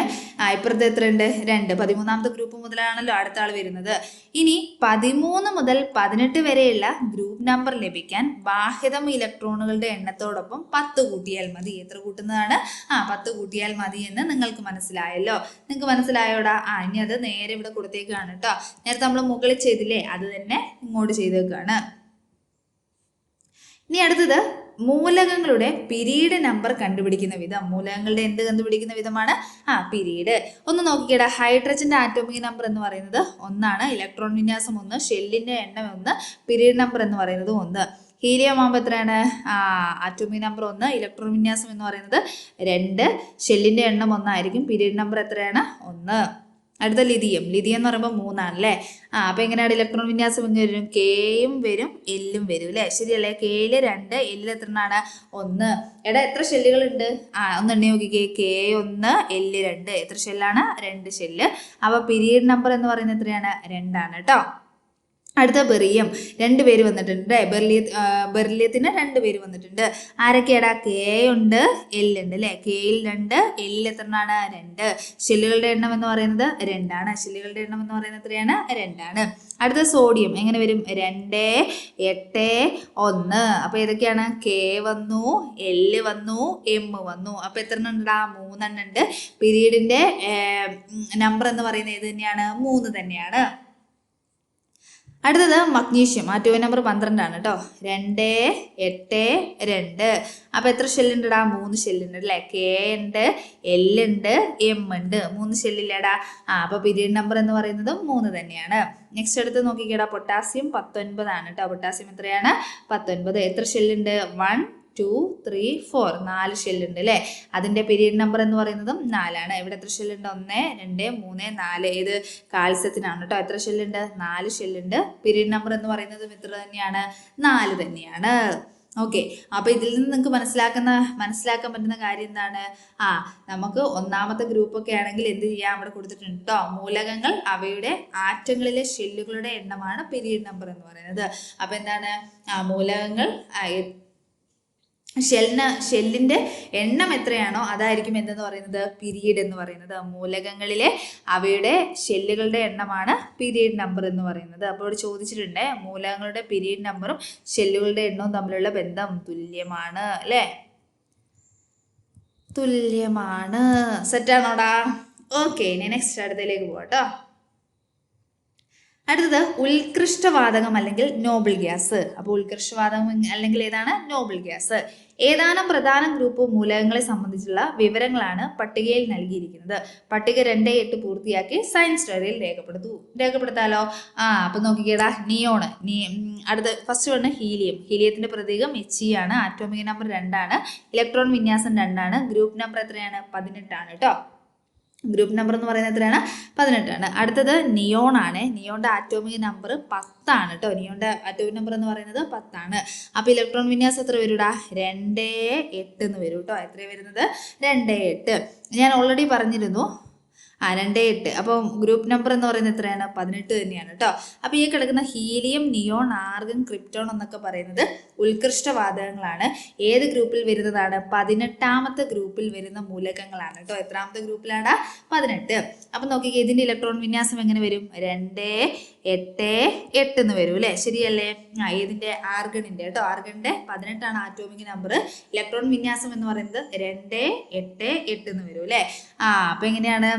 ഇപ്പുറത്ത് എത്രയുണ്ട്? 2. 13ാമത്തെ ഗ്രൂപ്പ് മുതലാണല്ലോ അടുത്ത ആൾ വരുന്നത്. ഇനി 13 മുതൽ 18 വരെയുള്ള ഗ്രൂപ്പ് നമ്പർ ലഭിക്കാൻ ബാഹ്യതമ ഇലക്ട്രോണുകളുടെ എണ്ണത്തോടൊപ്പം 10 കൂട്ടിയാൽ മതി. എത്ര കൂട്ടുന്നതാണ്? 10 കൂട്ടിയാൽ മതി എന്ന് നിങ്ങൾക്ക് മനസ്സിലായല്ലോ. നിങ്ങൾക്ക് മനസ്സിലായോടാ? ഇനി അത് നേരെ ഇവിടെ കൊടുത്തേക്കാണ് കേട്ടോ. നേരത്തെ നമ്മൾ മുകളിൽ ചെയ്തില്ലേ, അത് തന്നെ ഇങ്ങോട്ട് ചെയ്തേക്കാണ്. ഇനി അടുത്തത് മൂലകങ്ങളുടെ പിരീഡ് നമ്പർ കണ്ടുപിടിക്കുന്ന വിധം. മൂലകങ്ങളുടെ എന്ത് കണ്ടുപിടിക്കുന്ന വിധമാണ്? പിരീഡ്. ഒന്ന് നോക്കിക്കേടാ. ഹൈഡ്രജന്റെ ആറ്റോമിക് നമ്പർ എന്ന് പറയുന്നത് 1 ഇലക്ട്രോൺ വിന്യാസം 1, ഷെല്ലിന്റെ എണ്ണം 1, പിരീഡ് നമ്പർ എന്ന് പറയുന്നത് 1. ഹീലിയം ആകുമ്പോൾ എത്രയാണ്? ആറ്റോമിക് നമ്പർ 1, ഇലക്ട്രോൺ വിന്യാസം എന്ന് പറയുന്നത് 2, ഷെല്ലിന്റെ എണ്ണം 1 ആയിരിക്കും. പിരീഡ് നമ്പർ എത്രയാണ്? 1. അടുത്ത ലിഥിയം എന്ന് പറയുമ്പോൾ 3 ആണല്ലേ. അപ്പൊ എങ്ങനെയാണ് ഇലക്ട്രോൺ വിന്യാസം എങ്ങനെ വരും? കെയും വരും, എല്ലും വരും അല്ലേ? ശരിയല്ലേ? കെയില് 2, എല്ലിൽ എത്രയാണ്? 1. എടാ, എത്ര ഷെല്ലുകൾ ഉണ്ട്? ഒന്ന് എണ്ണി നോക്കിക്കേ. കെ 1, എല്ല് 2. എത്ര ഷെല്ലാണ്? 2 ഷെല്ല്. അപ്പൊ പീരീഡ് നമ്പർ എന്ന് പറയുന്നത് എത്രയാണ്? 2 ആണ് കേട്ടോ. അടുത്ത ബെറിയം 2 പേര് വന്നിട്ടുണ്ട്. ബെറിലിയത്തിന് 2 പേര് വന്നിട്ടുണ്ട്. ആരൊക്കെയാടാ? കെ ഉണ്ട്, എല്ല് ഉണ്ട് അല്ലെ? കെയിൽ 2, എല്ലിൽ എത്രയാണ്? 2. ഷെല്ലുകളുടെ എണ്ണം എന്ന് പറയുന്നത് 2 ആണ്. ഷെല്ലുകളുടെ എണ്ണം എന്ന് പറയുന്നത് എത്രയാണ്? 2 ആണ്. അടുത്ത സോഡിയം എങ്ങനെ വരും? 2, 8, 1. അപ്പൊ ഏതൊക്കെയാണ്? കെ വന്നു, എല്ല് വന്നു, എം വന്നു. അപ്പൊ എത്ര ഉണ്ടാ? 3 ഉണ്ട്. പീരീഡിന്റെ നമ്പർ എന്ന് പറയുന്നത് ഏത് തന്നെയാണ്? 3 തന്നെയാണ്. അടുത്തത് മഗ്നീഷ്യം. ആറ്റോമിക് നമ്പർ 12 ആണ് കേട്ടോ. 2, 8, 2. അപ്പൊ എത്ര ഷെല്ലുണ്ടടാ? 3 ഷെല്ലുണ്ട് അല്ലേ? കെ ഉണ്ട്, എല്ല് ഉണ്ട്, എം ഉണ്ട്. 3 ഷെല്ലില്ലടാ. അപ്പൊ പീരീഡ് നമ്പർ എന്ന് പറയുന്നത് 3 തന്നെയാണ്. നെക്സ്റ്റ് അടുത്ത് നോക്കിക്കേടാ. പൊട്ടാസ്യം 19 ആണ് കേട്ടോ. പൊട്ടാസ്യം എത്രയാണ്? 19. എത്ര ഷെല്ലുണ്ട്? 1, 2, 3, 4. 4 ഷെല്ലുണ്ട് അല്ലേ? അതിന്റെ പീരീഡ് നമ്പർ എന്ന് പറയുന്നതും 4 ആണ്. ഇവിടെ എത്ര ഷെല്ലുണ്ട്? 1, 2, 3, 4. ഏത്? കാൽസ്യത്തിനാണ് കേട്ടോ. എത്ര ഷെല്ലുണ്ട്? 4 ഷെല്ലുണ്ട്. പീരീഡ് നമ്പർ എന്ന് പറയുന്നതും എത്ര തന്നെയാണ്? 4 തന്നെയാണ്. ഓക്കെ, അപ്പൊ ഇതിൽ നിന്ന് നിങ്ങൾക്ക് മനസ്സിലാക്കാൻ പറ്റുന്ന കാര്യം എന്താണ്? നമുക്ക് 1ാമത്തെ ഗ്രൂപ്പ് ഒക്കെ ആണെങ്കിൽ എന്ത് ചെയ്യാം? അവിടെ കൊടുത്തിട്ടുണ്ട് കേട്ടോ. മൂലകങ്ങൾ അവയുടെ ആറ്റങ്ങളിലെ ഷെല്ലുകളുടെ എണ്ണമാണ് പീരീഡ് നമ്പർ എന്ന് പറയുന്നത്. അപ്പൊ എന്താണ്? മൂലകങ്ങൾ ഷെല്ലിന്റെ എണ്ണം എത്രയാണോ അതായിരിക്കും എന്തെന്ന് പറയുന്നത്? പീരീഡ് എന്ന് പറയുന്നത്. മൂലകങ്ങളിലെ അവയുടെ ഷെല്ലുകളുടെ എണ്ണമാണ് പീരീഡ് നമ്പർ എന്ന് പറയുന്നത്. അപ്പോൾ ഇവിടെ ചോദിച്ചിട്ടുണ്ട്, മൂലകങ്ങളുടെ പീരീഡ് നമ്പറും ഷെല്ലുകളുടെ എണ്ണവും തമ്മിലുള്ള ബന്ധം തുല്യമാണ് അല്ലേ? തുല്യമാണ്. സെറ്റാണോടാ? ഓക്കെ, ഇനി നെക്സ്റ്റ് അടുത്തതിലേക്ക് പോകട്ടോ. അടുത്തത് ഉത്കൃഷ്ടവാതകം അല്ലെങ്കിൽ നോബിൾ ഗ്യാസ്. അപ്പോൾ ഉത്കൃഷ്ടവാതകം അല്ലെങ്കിൽ ഏതാണ്? Noble gas. ഏതാനും പ്രധാന ഗ്രൂപ്പ് മൂലകങ്ങളെ സംബന്ധിച്ചുള്ള വിവരങ്ങളാണ് പട്ടികയിൽ നൽകിയിരിക്കുന്നത്. പട്ടിക 2-8 പൂർത്തിയാക്കി സയൻസ് ഡയറിയിൽ രേഖപ്പെടുത്താലോ. അപ്പൊ നോക്കിക്കേടാ. നിയോണ്. അടുത്ത ഫസ്റ്റ് വണ് ഹീലിയത്തിന്റെ പ്രതീകം He ആണ്. ആറ്റോമിക് നമ്പർ 2 ആണ്. ഇലക്ട്രോൺ വിന്യാസം 2 ആണ്. ഗ്രൂപ്പ് നമ്പർ എത്രയാണ്? 18 ആണ് കേട്ടോ. ഗ്രൂപ്പ് നമ്പർ എന്ന് പറയുന്നത് എത്രയാണ്? 18 ആണ്. അടുത്തത് നിയോൺ ആണ്. നിയോന്റെ ആറ്റോമിക് നമ്പർ 10 ആണ് കേട്ടോ. നിയോന്റെ ആറ്റോമിക് നമ്പർ എന്ന് പറയുന്നത് 10 ആണ്. അപ്പൊ ഇലക്ട്രോൺ വിന്യാസം എത്ര വരൂടാ? 2, 8 എന്ന് വരും കേട്ടോ. എത്ര വരുന്നത്? 2, 8. ഞാൻ ഓൾറെഡി പറഞ്ഞിരുന്നു 2, 8. അപ്പം ഗ്രൂപ്പ് നമ്പർ എന്ന് പറയുന്നത് എത്രയാണ്? 18 തന്നെയാണ് കേട്ടോ. അപ്പോൾ ഈ കിടക്കുന്ന ഹീലിയം, നിയോൺ, ആർഗൺ, ക്രിപ്റ്റോൺ എന്നൊക്കെ പറയുന്നത് ഉത്കൃഷ്ടവാതകങ്ങളാണ്. ഏത് ഗ്രൂപ്പിൽ വരുന്നതാണ്? 18ാമത്തെ ഗ്രൂപ്പിൽ വരുന്ന മൂലകങ്ങളാണ് കേട്ടോ. എത്രാമത്തെ ഗ്രൂപ്പിലാണ്? 18. അപ്പം നോക്കിക്കേ, ഇതിൻ്റെ ഇലക്ട്രോൺ വിന്യാസം എങ്ങനെ വരും? 2, 8, 8 എന്ന് വരും അല്ലേ? ശരിയല്ലേ? ഏതിൻ്റെ? ആർഗണിൻ്റെ കേട്ടോ. ആർഗണിൻ്റെ 18ആണ് ആറ്റോമിക് നമ്പർ. ഇലക്ട്രോൺ വിന്യാസം എന്ന് പറയുന്നത് 2, 8, 8 എന്ന് വരും അല്ലേ? അപ്പം എങ്ങനെയാണ്?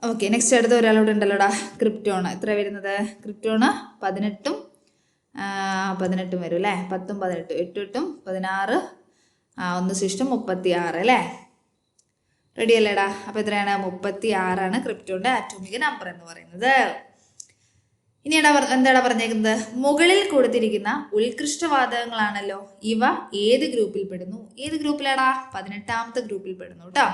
ഓക്കെ, നെക്സ്റ്റ് അടുത്ത ഒരാളോട് ഉണ്ടല്ലോടാ, ക്രിപ്റ്റോൺ. എത്ര വരുന്നത്? ക്രിപ്റ്റോണ് 18 വരും അല്ലേ? 10, 18, 8, 16, 1 ശിഷ്ടം 36 അല്ലേ? റെഡി അല്ലേടാ? അപ്പോൾ എത്രയാണ്? 36ആണ് ക്രിപ്റ്റോണിൻ്റെ ആറ്റോമിക് നമ്പർ എന്ന് പറയുന്നത്. ഇനി എന്താടാ പറഞ്ഞേക്കുന്നത്? മുകളിൽ കൊടുത്തിരിക്കുന്ന ഉത്കൃഷ്ടവാതകങ്ങളാണല്ലോ, ഇവ ഏത് ഗ്രൂപ്പിൽ പെടുന്നു? ഏത് ഗ്രൂപ്പിലാടാ? 18ാമത്തെ ഗ്രൂപ്പിൽ പെടുന്നു കേട്ടോ.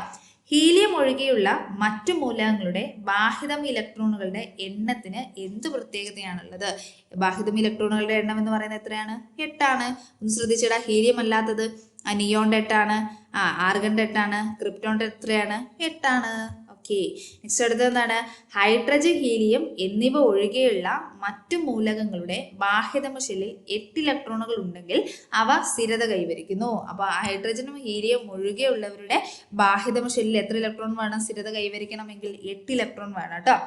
ഹീലിയം ഒഴികെയുള്ള മറ്റു മൂലകങ്ങളുടെ ബാഹ്യതം ഇലക്ട്രോണുകളുടെ എണ്ണത്തിന് എന്ത് പ്രത്യേകതയാണുള്ളത്? ബാഹ്യതം ഇലക്ട്രോണുകളുടെ എണ്ണം എന്ന് പറയുന്നത് എത്രയാണ്? 8ആണ്. ഒന്ന് ശ്രദ്ധിച്ചടാ, ഹീലിയം അല്ലാത്തത് നിയോണിൻ്റെ 8ആണ്, ആർഗണിൻ്റെ 8ആണ്, ക്രിപ്റ്റോണിൻ്റെ എത്രയാണ്? 8ആണ്. ഓക്കെ, നെക്സ്റ്റ് അടുത്തത് എന്താണ്? ഹൈഡ്രജൻ, ഹീലിയം എന്നിവ ഒഴികെയുള്ള മറ്റു മൂലകങ്ങളുടെ ബാഹ്യതമ ഷെല്ലിൽ 8 ഇലക്ട്രോണുകൾ ഉണ്ടെങ്കിൽ അവ സ്ഥിരത കൈവരിക്കുന്നു. അപ്പോൾ ഹൈഡ്രജനും ഹീലിയം ഒഴികെയുള്ളവരുടെ ബാഹ്യതമ ഷെല്ലിൽ എത്ര ഇലക്ട്രോൺ വേണം? സ്ഥിരത കൈവരിക്കണമെങ്കിൽ 8 ഇലക്ട്രോൺ വേണം കേട്ടോ.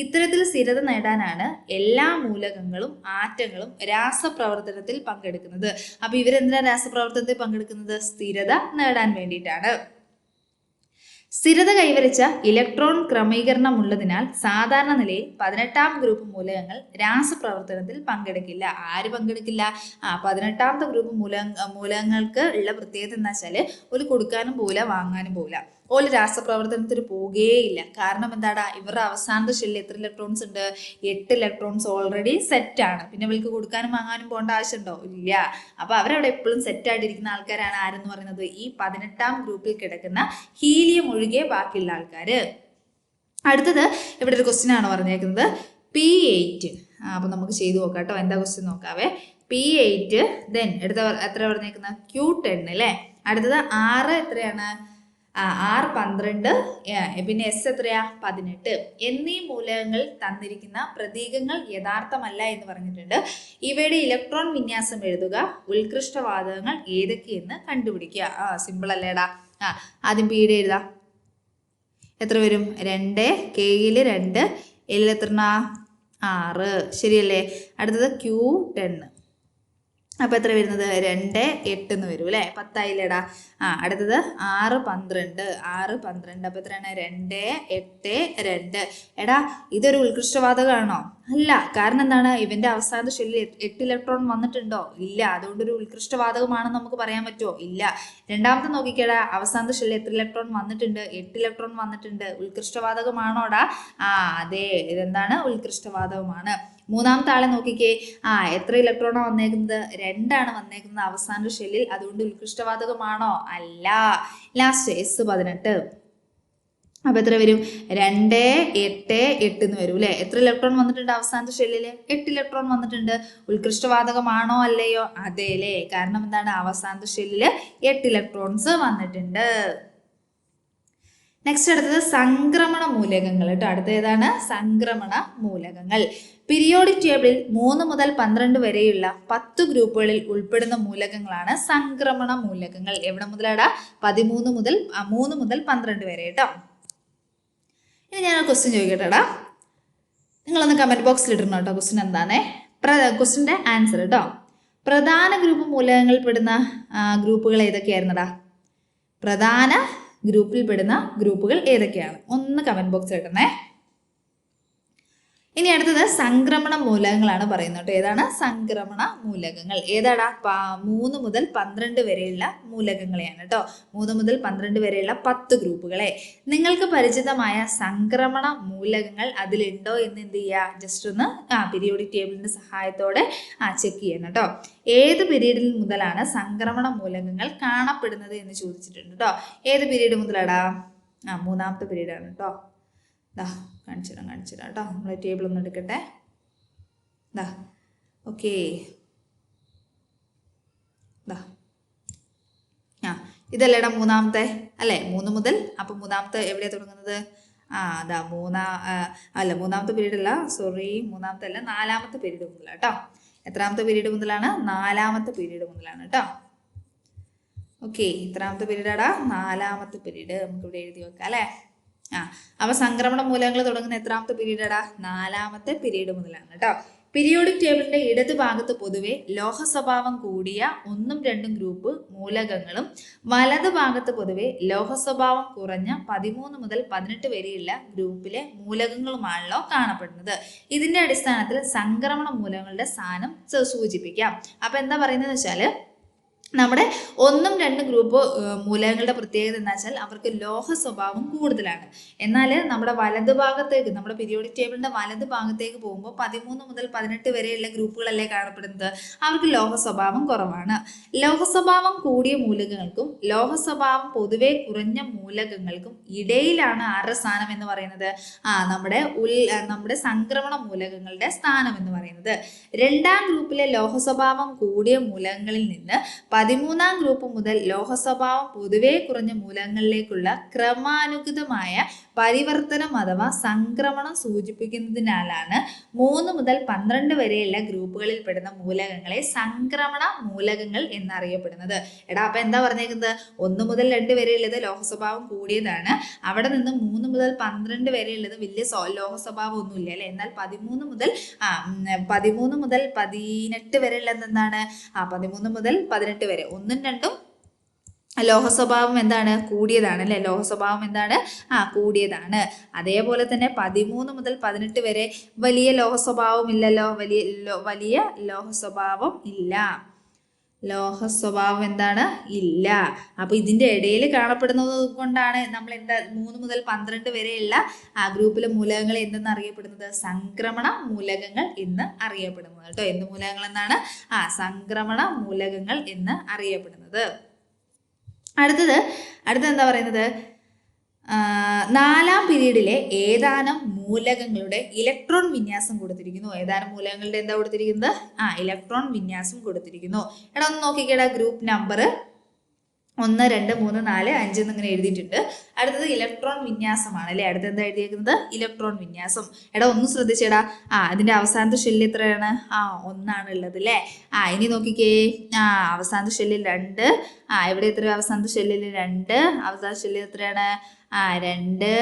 ഇത്തരത്തിൽ സ്ഥിരത നേടാനാണ് എല്ലാ മൂലകങ്ങളും ആറ്റങ്ങളും രാസപ്രവർത്തനത്തിൽ പങ്കെടുക്കുന്നത്. അപ്പോൾ ഇവരെന്തിനാണ് രാസപ്രവർത്തനത്തിൽ പങ്കെടുക്കുന്നത്? സ്ഥിരത നേടാൻ വേണ്ടിയിട്ടാണ്. സ്ഥിരത കൈവരിച്ച ഇലക്ട്രോൺ ക്രമീകരണം ഉള്ളതിനാൽ സാധാരണ നിലയിൽ 18ാം ഗ്രൂപ്പ് മൂലകങ്ങൾ രാസപ്രവർത്തനത്തിൽ പങ്കെടുക്കില്ല. ആര് പങ്കെടുക്കില്ല? 18ാമത്തെ ഗ്രൂപ്പ് മൂലകങ്ങൾക്ക് ഉള്ള പ്രത്യേകത എന്താ വെച്ചാൽ ഒരു കൊടുക്കാനും പോകില്ല, വാങ്ങാനും പോകില്ല. ഓല് രാസപ്രവർത്തനത്തിന് പോവുകയില്ല. കാരണം എന്താടാ? ഇവരുടെ അവസാനത്തെ ഷെല്ലിൽ എത്ര ഇലക്ട്രോൺസ് ഉണ്ട്? 8 ഇലക്ട്രോൺസ് ഓൾറെഡി സെറ്റാണ്. പിന്നെ ഇവർക്ക് കൊടുക്കാനും വാങ്ങാനും പോകേണ്ട ആവശ്യമുണ്ടോ? ഇല്ല. അപ്പോൾ അവരവിടെ എപ്പോഴും സെറ്റായിട്ടിരിക്കുന്ന ആൾക്കാരാണ് ആരെന്ന് പറയുന്നത്? ഈ 18ാം ഗ്രൂപ്പിൽ കിടക്കുന്ന ഹീലിയം ഒഴികെ ബാക്കിയുള്ള ആൾക്കാർ. അടുത്തത് ഇവിടെ ഒരു ക്വസ്റ്റ്യൻ ആണ് പറഞ്ഞേക്കുന്നത്, P8. അപ്പോൾ നമുക്ക് ചെയ്തു നോക്കാം കേട്ടോ. എന്താ ക്വസ്റ്റ്യൻ നോക്കാവേ. P8 ദെൻ എത്ര പറഞ്ഞേക്കുന്നത്? Q10 അല്ലേ? അടുത്തത് 6 എത്രയാണ്? R12, പിന്നെ S എത്രയാ? 18 എന്നീ മൂലകങ്ങൾ തന്നിരിക്കുന്ന പ്രതീകങ്ങൾ യഥാർത്ഥമല്ല എന്ന് പറഞ്ഞിട്ടുണ്ട്. ഇവയുടെ ഇലക്ട്രോൺ വിന്യാസം എഴുതുക. ഉത്കൃഷ്ടവാതകങ്ങൾ ഏതൊക്കെയെന്ന് കണ്ടുപിടിക്കുക. സിമ്പിൾ അല്ലേടാ? ആദ്യം P എഴുതാം. എത്ര വരും? 2, Kയിൽ 2, L എത്ര? 6. ശരിയല്ലേ? അടുത്തത് Q10. അപ്പോൾ എത്ര വരുന്നത്? 2, 8 എന്ന് വരും അല്ലേ? 10 ആയില്ലേടാ? അടുത്തത് R12. അപ്പോൾ എത്രയാണ്? 2, 8, 2. എടാ, ഇതൊരു ഉത്കൃഷ്ടവാതകമാണോ? അല്ല. കാരണം എന്താണ്? ഇവന്റെ അവസാനത്തെ ഷെല്ലിൽ 8 ഇലക്ട്രോൺ വന്നിട്ടുണ്ടോ? ഇല്ല. അതുകൊണ്ടൊരു ഉത്കൃഷ്ടവാതകമാണെന്ന് നമുക്ക് പറയാൻ പറ്റുമോ? ഇല്ല. രണ്ടാമത്തെ നോക്കിക്കേടാ, അവസാനത്തെ ഷെല്ലിൽ എത്ര ഇലക്ട്രോൺ വന്നിട്ടുണ്ട്? 8 ഇലക്ട്രോൺ വന്നിട്ടുണ്ട്. ഉത്കൃഷ്ടവാതകമാണോടാ? അതെ, ഇതെന്താണ്? ഉത്കൃഷ്ടവാതകമാണ്. മൂന്നാമത്തെ ആളെ നോക്കിക്കേ. എത്ര ഇലക്ട്രോണാണ് വന്നേക്കുന്നത്? 2 ആണ് വന്നേക്കുന്നത് അവസാന ഷെല്ലിൽ. അതുകൊണ്ട് ഉത്കൃഷ്ടവാതകമാണോ? അല്ല. Last S18. അപ്പോൾ എത്ര വരും? 2, 8, 8 എന്ന് വരും അല്ലേ? എത്ര ഇലക്ട്രോൺ വന്നിട്ടുണ്ട് അവസാനത്തെ ഷെല്ലിൽ? 8 ഇലക്ട്രോൺ വന്നിട്ടുണ്ട്. ഉത്കൃഷ്ടവാതകമാണോ അല്ലയോ? അതെ അല്ലേ? കാരണം എന്താണ്? അവസാനത്തെ ഷെല്ലിൽ 8 ഇലക്ട്രോൺസ് വന്നിട്ടുണ്ട്. നെക്സ്റ്റ് അടുത്തത് സംക്രമണ മൂലകങ്ങൾ കേട്ടോ. അടുത്ത ഏതാണ്? സംക്രമണ മൂലകങ്ങൾ. പീരിയോഡിക് ടേബിളിൽ 3 മുതൽ 12 വരെയുള്ള 10 ഗ്രൂപ്പുകളിൽ ഉൾപ്പെടുന്ന മൂലകങ്ങളാണ് സംക്രമണ മൂലകങ്ങൾ. എവിടെ മുതലാടാ? 3 മുതൽ 12 വരെ കേട്ടോ. ഇനി ഞാൻ ക്വസ്റ്റ്യൻ ചോദിക്കട്ടെടാ, നിങ്ങളൊന്ന് കമൻറ്റ് ബോക്സിൽ ഇടണം കേട്ടോ. ക്വസ്റ്റ്യൻ എന്താണേ? ക്വസ്റ്റ്യൻ്റെ ആൻസർ കേട്ടോ. പ്രധാന ഗ്രൂപ്പ് മൂലകങ്ങളിൽ പെടുന്ന ഗ്രൂപ്പുകൾ ഏതൊക്കെയായിരുന്നടാ? പ്രധാന ഗ്രൂപ്പിൽ പെടുന്ന ഗ്രൂപ്പുകൾ ഏതൊക്കെയാണ്? ഒന്ന് കമൻറ്റ് ബോക്സിൽ ഇടണേ. ഇനി അടുത്തത് സംക്രമണ മൂലകങ്ങളാണ് പറയുന്നത് കേട്ടോ. ഏതാണ്? സംക്രമണ മൂലകങ്ങൾ. ഏതാടാ? 3 മുതൽ 12 വരെയുള്ള മൂലകങ്ങളെയാണ് കേട്ടോ. 3 മുതൽ 12 വരെയുള്ള 10 ഗ്രൂപ്പുകളെ. നിങ്ങൾക്ക് പരിചിതമായ സംക്രമണ മൂലകങ്ങൾ അതിലുണ്ടോ എന്ന് എന്ത് ചെയ്യുക? ജസ്റ്റ് ഒന്ന് പീരിയോഡിക് ടേബിളിന്റെ സഹായത്തോടെ ചെക്ക് ചെയ്യണം കേട്ടോ. ഏത് പീരീഡിൽ മുതലാണ് സംക്രമണ മൂലകങ്ങൾ കാണപ്പെടുന്നത് എന്ന് ചോദിച്ചിട്ടുണ്ട് കേട്ടോ. ഏത് പീരീഡ് മുതലാടാ? 3ാമത്തെ പീരീഡാണ് കേട്ടോ. കാണിച്ചു തരാം കേട്ടോ. നമ്മൾ ടേബിൾ ഒന്ന് എടുക്കട്ടെ. ഓക്കെ, ഇതല്ലേടാ മൂന്നാമത്തെ അല്ലേ? 3 മുതൽ. അപ്പം മൂന്നാമത്തെ എവിടെയാണ് തുടങ്ങുന്നത്? അതാ മൂന്നാമത്തെ പീരീഡ് അല്ല, സോറി, മൂന്നാമത്തെ അല്ല, 4ാമത്തെ പീരീഡ് മുതലാണ് കേട്ടോ. എത്രാമത്തെ പീരീഡ് മുതലാണ്? 4ാമത്തെ പീരീഡ് മുതലാണ് കേട്ടോ. ഓക്കെ, എത്രാമത്തെ പീരീഡാടാ? 4ാമത്തെ പീരീഡ്. നമുക്ക് ഇവിടെ എഴുതി വെക്കാം അല്ലേ? അപ്പൊ സംക്രമണ മൂലകങ്ങൾ തുടങ്ങുന്ന എത്രാമത്തെ പീരീഡാടാ? 4ാമത്തെ പീരീഡ് മുതലാണ് കേട്ടോ. പീരിയോഡിക് ടേബിളിന്റെ ഇടത് ഭാഗത്ത് പൊതുവെ ലോഹ സ്വഭാവം കൂടിയ 1ഉം 2ഉം ഗ്രൂപ്പ് മൂലകങ്ങളും വലത് ഭാഗത്ത് പൊതുവെ ലോഹ സ്വഭാവം കുറഞ്ഞ 13 മുതൽ 18 വരെയുള്ള ഗ്രൂപ്പിലെ മൂലകങ്ങളുമാണല്ലോ കാണപ്പെടുന്നത്. ഇതിന്റെ അടിസ്ഥാനത്തിൽ സംക്രമണ മൂലകങ്ങളുടെ സ്ഥാനം സൂചിപ്പിക്കാം. അപ്പൊ എന്താ പറയുന്നത് വെച്ചാല്, നമ്മുടെ 1ഉം 2ഉം ഗ്രൂപ്പ് മൂലകങ്ങളുടെ പ്രത്യേകത എന്താ വെച്ചാൽ അവർക്ക് ലോഹ സ്വഭാവം കൂടുതലാണ്. എന്നാൽ നമ്മുടെ വലതുഭാഗത്തേക്ക്, നമ്മുടെ പീരിയോഡിക് ടേബിളിന്റെ വലത് ഭാഗത്തേക്ക് പോകുമ്പോൾ 13 മുതൽ 18 വരെയുള്ള ഗ്രൂപ്പുകളല്ലേ കാണപ്പെടുന്നത്, അവർക്ക് ലോഹ സ്വഭാവം കുറവാണ്. ലോഹ സ്വഭാവം കൂടിയ മൂലകങ്ങൾക്കും ലോഹ സ്വഭാവം പൊതുവെ കുറഞ്ഞ മൂലകങ്ങൾക്കും ഇടയിലാണ് ആരുടെ സ്ഥാനം എന്ന് പറയുന്നത്? നമ്മുടെ സംക്രമണ മൂലകങ്ങളുടെ സ്ഥാനം എന്ന് പറയുന്നത്. 2ാം ഗ്രൂപ്പിലെ ലോഹ സ്വഭാവം കൂടിയ മൂലകങ്ങളിൽ നിന്ന് 13ാം ഗ്രൂപ്പ് മുതൽ ലോഹ സ്വഭാവം പൊതുവെ കുറഞ്ഞ മൂലകങ്ങളിലേക്കുള്ള ക്രമാനുഗതമായ പരിവർത്തനം അഥവാ സംക്രമണം സൂചിപ്പിക്കുന്നതിനാലാണ് 3 മുതൽ 12 വരെയുള്ള ഗ്രൂപ്പുകളിൽ പെടുന്ന മൂലകങ്ങളെ സംക്രമണ മൂലകങ്ങൾ എന്നറിയപ്പെടുന്നത്. അപ്പൊ എന്താ പറഞ്ഞേക്കുന്നത്? 1 മുതൽ 2 വരെയുള്ളത് ലോഹ സ്വഭാവം കൂടിയതാണ്. അവിടെ നിന്ന് 3 മുതൽ 12 വരെയുള്ളത് വലിയ ലോഹ സ്വഭാവം ഒന്നുമില്ല അല്ലെ. എന്നാൽ 13 മുതൽ 18 വരെയുള്ളത് എന്താണ്? 13 മുതൽ 18 വരെ 1ഉം 2ഉം ലോഹ സ്വഭാവം എന്താണ്? കൂടിയതാണ് അല്ലെ. ലോഹ സ്വഭാവം എന്താണ്? കൂടിയതാണ്. അതേപോലെ തന്നെ 13 മുതൽ 18 വരെ വലിയ ലോഹ സ്വഭാവം ഇല്ലല്ലോ. വലിയ ലോഹ സ്വഭാവം ഇല്ല. ലോഹ സ്വഭാവം എന്താണ്? ഇല്ല. അപ്പൊ ഇതിന്റെ ഇടയിൽ കാണപ്പെടുന്നത് കൊണ്ടാണ് നമ്മൾ 3 മുതൽ 12 വരെയുള്ള ഗ്രൂപ്പിലെ മൂലകങ്ങൾ എന്തെന്ന് അറിയപ്പെടുന്നത്? സംക്രമണ മൂലകങ്ങൾ എന്ന് അറിയപ്പെടുന്നത് കേട്ടോ. എന്ത് മൂലകങ്ങൾ എന്നാണ്? സംക്രമണ മൂലകങ്ങൾ എന്ന് അറിയപ്പെടുന്നത്. അടുത്തത് എന്താ പറയുന്നത്? 4ാം പീരീഡിലെ ഏതാനും മൂലകങ്ങളുടെ ഇലക്ട്രോൺ വിന്യാസം കൊടുത്തിരിക്കുന്നു. ഏതാനും മൂലകങ്ങളുടെ എന്താ കൊടുത്തിരിക്കുന്നത്? ഇലക്ട്രോൺ വിന്യാസം കൊടുത്തിരിക്കുന്നു. എടാ ഒന്ന് നോക്കിക്കേടാ, ഗ്രൂപ്പ് നമ്പർ 1, 2, 3, 4, 5 എന്നിങ്ങനെ എഴുതിയിട്ടുണ്ട്. അടുത്തത് ഇലക്ട്രോൺ വിന്യാസമാണ് അല്ലെ. അടുത്ത് എന്താ എഴുതിയിരിക്കുന്നത്? ഇലക്ട്രോൺ വിന്യാസം. എടാ ഒന്ന് ശ്രദ്ധിച്ചേടാ, അതിന്റെ അവസാനത്തെ ഷെല്ല് എത്രയാണ്? 1 ഉള്ളത് അല്ലേ. ഇനി നോക്കിക്കേ, അവസാനത്തെ ഷെല്ലിൽ 2. ഇവിടെ എത്ര? അവസാനത്തെ ഷെല്ലിൽ 2. അവസാന ഷെല്ലിൽ എത്രയാണ്? 2,